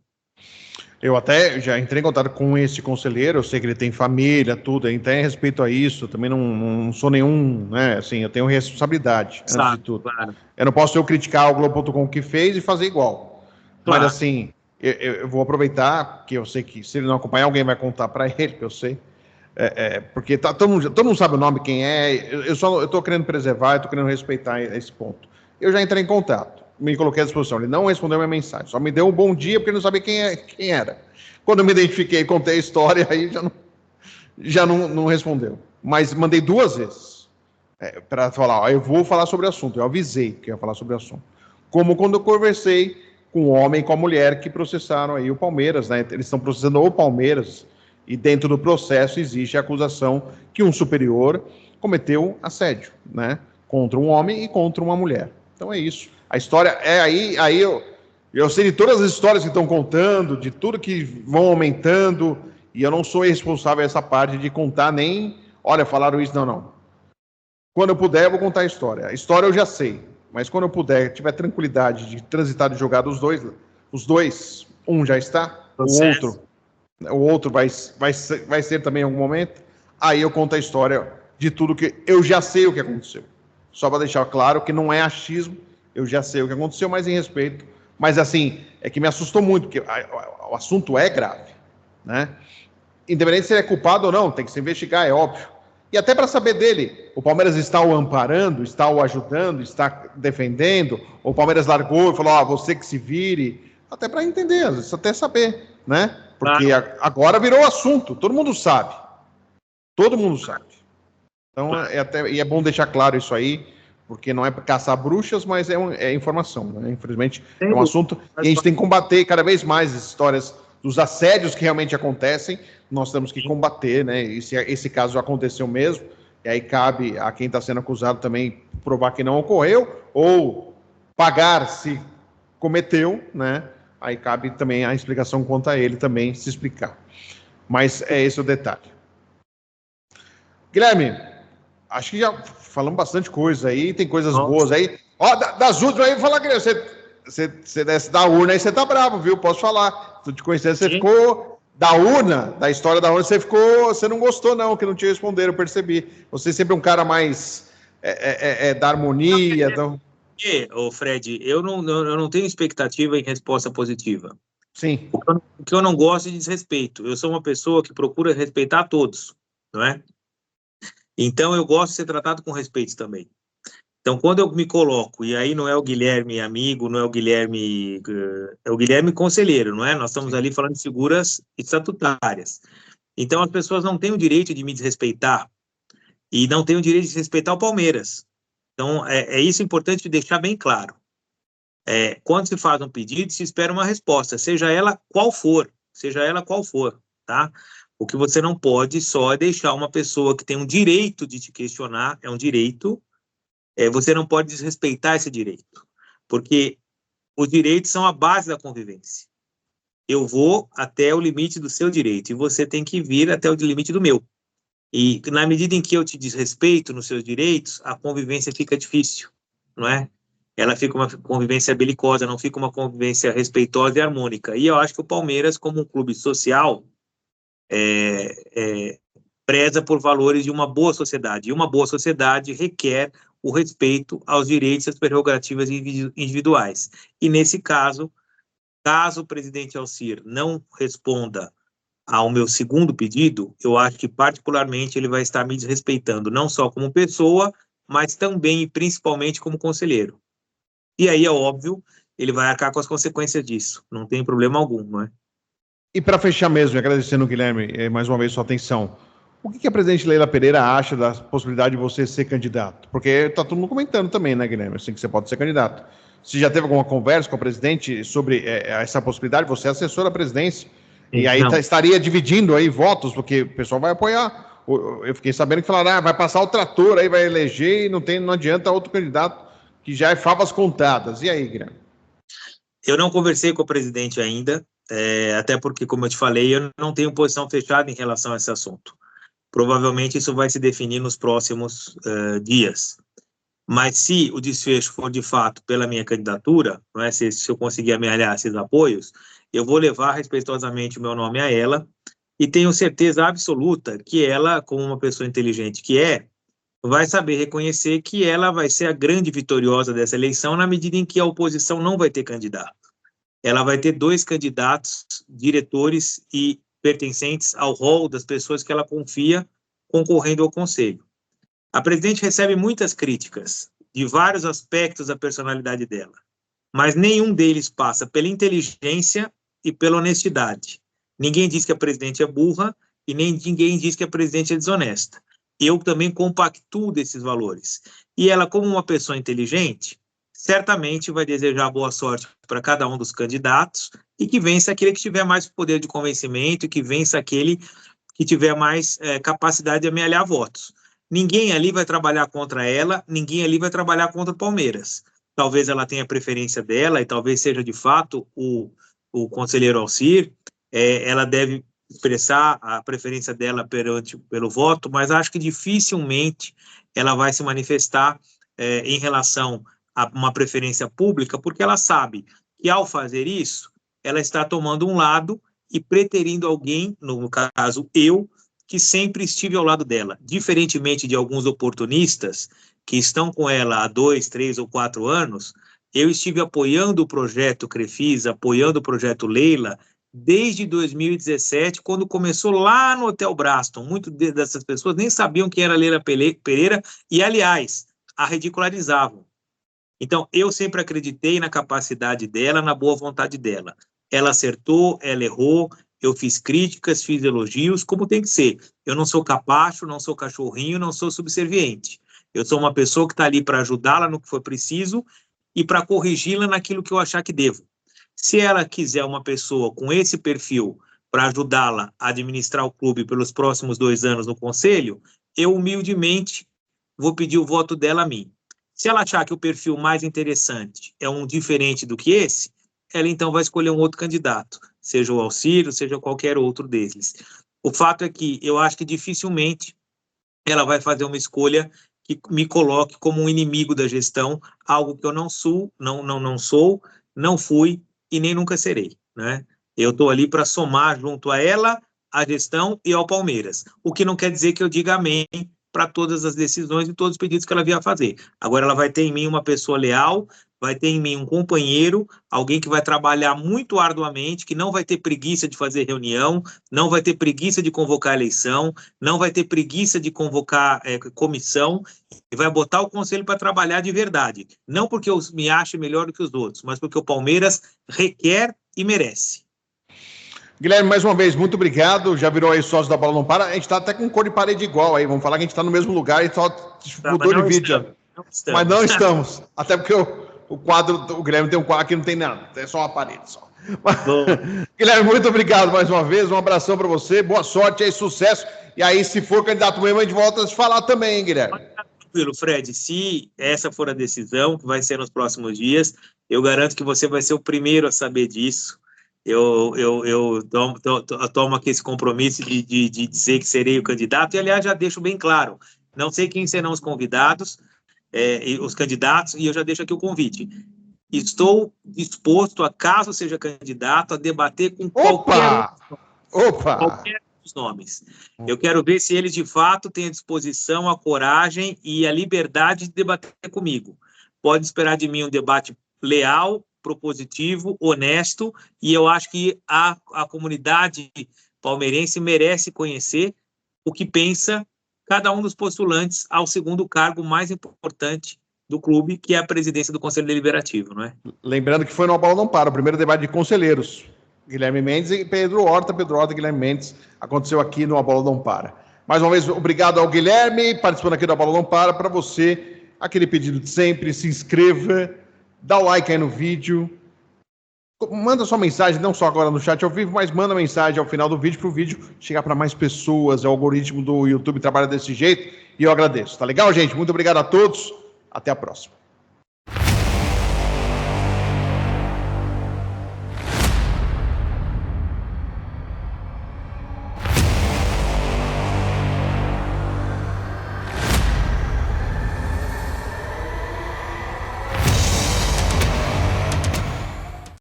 Eu até já entrei em contato com esse conselheiro, eu sei que ele tem família, tudo, até em respeito a isso, também não sou nenhum, né, assim, eu tenho responsabilidade, antes de tudo. Claro. Eu não posso criticar o Globo.com que fez e fazer igual. Claro. Mas, assim, eu vou aproveitar, que eu sei que se ele não acompanhar, alguém vai contar para ele, que eu sei, porque todo mundo sabe o nome, quem é, eu estou querendo preservar, eu estou querendo respeitar esse ponto. Eu já entrei em contato, me coloquei à disposição, ele não respondeu minha mensagem, só me deu um bom dia porque ele não sabia quem era. Quando eu me identifiquei, contei a história, aí já não respondeu. Mas mandei 2 vezes para falar, eu vou falar sobre o assunto, eu avisei que ia falar sobre o assunto. Como quando eu conversei com o homem e com a mulher que processaram aí o Palmeiras, né? Eles estão processando o Palmeiras e dentro do processo existe a acusação que um superior cometeu assédio, né? Contra um homem e contra uma mulher. Então é isso. A história é aí eu sei de todas as histórias que estão contando, de tudo que vão aumentando, e eu não sou responsável essa parte de contar nem, olha, falaram isso, não. Quando eu puder, eu vou contar a história. A história eu já sei, mas quando eu puder, tiver tranquilidade de transitar, de jogar os dois, um já está, o outro vai ser também em algum momento, aí eu conto a história de tudo que eu já sei o que aconteceu. Só para deixar claro que não é achismo, eu já sei o que aconteceu, mas em respeito. Mas, assim, é que me assustou muito, porque o assunto é grave, né? Independente se ele é culpado ou não, tem que se investigar, é óbvio. E até para saber dele, o Palmeiras está o amparando, está o ajudando, está defendendo, ou o Palmeiras largou e falou, você que se vire, até para entender, às vezes até saber, né? Porque agora virou assunto, todo mundo sabe. Todo mundo sabe. Então, é bom deixar claro isso aí, porque não é para caçar bruxas, mas é informação, né? Infelizmente, é um assunto e a gente tem que combater cada vez mais as histórias dos assédios que realmente acontecem, nós temos que combater, né? E se esse caso aconteceu mesmo, e aí cabe a quem está sendo acusado também provar que não ocorreu, ou pagar se cometeu, né? Aí cabe também a explicação quanto a ele também se explicar. Mas é esse o detalhe. Guilherme, acho que já falamos bastante coisa aí, tem coisas boas aí. Ó, das últimas aí, falar, Guilherme, você desce da urna aí, você tá bravo, viu? Posso falar. Se te conhecer, você ficou da urna, da história da urna, você não gostou, não, que não te responderam, eu percebi. Você sempre é um cara mais da harmonia. Ô Fred, eu não tenho expectativa em resposta positiva. Sim. O que eu não gosto é de desrespeito. Eu sou uma pessoa que procura respeitar todos, não é? Então, eu gosto de ser tratado com respeito também. Então, quando eu me coloco, e aí não é o Guilherme amigo, não é o Guilherme... É o Guilherme conselheiro, não é? Nós estamos ali falando de figuras estatutárias. Então, as pessoas não têm o direito de me desrespeitar e não têm o direito de respeitar o Palmeiras. Então, é isso importante deixar bem claro. Quando se faz um pedido, se espera uma resposta, seja ela qual for, tá? O que você não pode só é deixar uma pessoa que tem um direito de te questionar, é um direito, você não pode desrespeitar esse direito, porque os direitos são a base da convivência. Eu vou até o limite do seu direito e você tem que vir até o limite do meu. E na medida em que eu te desrespeito nos seus direitos, a convivência fica difícil, não é? Ela fica uma convivência belicosa, não fica uma convivência respeitosa e harmônica. E eu acho que o Palmeiras, como um clube social, preza por valores de uma boa sociedade. E uma boa sociedade requer o respeito aos direitos e às prerrogativas individuais. E nesse caso, caso o presidente Alcir não responda ao meu segundo pedido, eu acho que particularmente ele vai estar me desrespeitando, não só como pessoa, mas também e principalmente como conselheiro. E aí, é óbvio, ele vai arcar com as consequências disso. Não tem problema algum, não é? E para fechar mesmo, agradecendo o Guilherme, mais uma vez, sua atenção, o que a presidente Leila Pereira acha da possibilidade de você ser candidato? Porque está todo mundo comentando também, né, Guilherme, assim, que você pode ser candidato. Você já teve alguma conversa com a presidente sobre essa possibilidade? Você é assessor da presidência. E aí estaria dividindo aí votos, porque o pessoal vai apoiar. Eu fiquei sabendo que falaram, vai passar o trator aí, vai eleger e não adianta outro candidato que já é favas contadas. E aí, Guilherme? Eu não conversei com o presidente ainda, até porque, como eu te falei, eu não tenho posição fechada em relação a esse assunto. Provavelmente isso vai se definir nos próximos dias. Mas se o desfecho for de fato pela minha candidatura, não é, se eu conseguir amealhar esses apoios, eu vou levar respeitosamente o meu nome a ela e tenho certeza absoluta que ela, como uma pessoa inteligente que vai saber reconhecer que ela vai ser a grande vitoriosa dessa eleição na medida em que a oposição não vai ter candidato. Ela vai ter 2 candidatos, diretores e pertencentes ao rol das pessoas que ela confia concorrendo ao Conselho. A presidente recebe muitas críticas de vários aspectos da personalidade dela, mas nenhum deles passa pela inteligência e pela honestidade. Ninguém diz que a presidente é burra e nem ninguém diz que a presidente é desonesta. Eu também compactuo desses valores. E ela, como uma pessoa inteligente, certamente vai desejar boa sorte para cada um dos candidatos e que vença aquele que tiver mais poder de convencimento e que vença aquele que tiver mais capacidade de amealhar votos. Ninguém ali vai trabalhar contra ela, ninguém ali vai trabalhar contra o Palmeiras. Talvez ela tenha a preferência dela e talvez seja de fato o conselheiro Alcir, ela deve expressar a preferência dela pelo voto, mas acho que dificilmente ela vai se manifestar em relação a uma preferência pública, porque ela sabe que ao fazer isso, ela está tomando um lado e preterindo alguém, no caso eu, que sempre estive ao lado dela, diferentemente de alguns oportunistas que estão com ela há 2, 3 ou 4 anos, eu estive apoiando o projeto Crefisa, apoiando o projeto Leila, desde 2017, quando começou lá no Hotel Braston. Muitas dessas pessoas nem sabiam quem era Leila Pereira e, aliás, a ridicularizavam. Então, eu sempre acreditei na capacidade dela, na boa vontade dela. Ela acertou, ela errou, eu fiz críticas, fiz elogios, como tem que ser. Eu não sou capacho, não sou cachorrinho, não sou subserviente. Eu sou uma pessoa que está ali para ajudá-la no que for preciso e para corrigi-la naquilo que eu achar que devo. Se ela quiser uma pessoa com esse perfil para ajudá-la a administrar o clube pelos próximos 2 anos no conselho, eu humildemente vou pedir o voto dela a mim. Se ela achar que o perfil mais interessante é um diferente do que esse, ela então vai escolher um outro candidato, seja o Alcir, seja qualquer outro deles. O fato é que eu acho que dificilmente ela vai fazer uma escolha que me coloque como um inimigo da gestão, algo que eu não sou, não fui e nem nunca serei, né? Eu estou ali para somar junto a ela, a gestão e ao Palmeiras, o que não quer dizer que eu diga amém para todas as decisões e todos os pedidos que ela vier a fazer. Agora ela vai ter em mim uma pessoa leal, vai ter em mim um companheiro, alguém que vai trabalhar muito arduamente, que não vai ter preguiça de fazer reunião, não vai ter preguiça de convocar eleição, não vai ter preguiça de convocar comissão, e vai botar o conselho para trabalhar de verdade. Não porque eu me ache melhor do que os outros, mas porque o Palmeiras requer e merece. Guilherme, mais uma vez, muito obrigado. Já virou aí sócio da Bola Não Para. A gente está até com cor de parede igual aí. Vamos falar que a gente está no mesmo lugar e só mudou de vídeo. Mas não estamos. Até porque o quadro, o Guilherme tem um quadro que não tem nada. É só uma parede só. Guilherme, muito obrigado mais uma vez. Um abração para você. Boa sorte aí, sucesso. E aí, se for candidato mesmo, a gente volta a se falar também, hein, Guilherme? Tranquilo, Fred. Se essa for a decisão, que vai ser nos próximos dias, eu garanto que você vai ser o primeiro a saber disso. Eu tomo aqui esse compromisso de dizer que serei o candidato, e, aliás, já deixo bem claro, não sei quem serão os convidados, os candidatos, e eu já deixo aqui o convite. Estou disposto, a caso seja candidato, a debater com qualquer dos nomes. Eu quero ver se eles, de fato, têm a disposição, a coragem e a liberdade de debater comigo. Pode esperar de mim um debate leal, propositivo, honesto, e eu acho que a comunidade palmeirense merece conhecer o que pensa cada um dos postulantes ao segundo cargo mais importante do clube, que é a presidência do Conselho Deliberativo, não é? Lembrando que foi no A Bola Não Para, o primeiro debate de conselheiros. Guilherme Mendes e Pedro Horta e Guilherme Mendes, aconteceu aqui no A Bola Não Para. Mais uma vez, obrigado ao Guilherme, participando aqui do A Bola Não Para. Para você, aquele pedido de sempre, se inscreva, dá o like aí no vídeo, Manda sua mensagem, não só agora no chat ao vivo, mas manda mensagem ao final do vídeo para o vídeo chegar para mais pessoas. O algoritmo do YouTube trabalha desse jeito e eu agradeço. Tá legal, gente? Muito obrigado a todos. Até a próxima.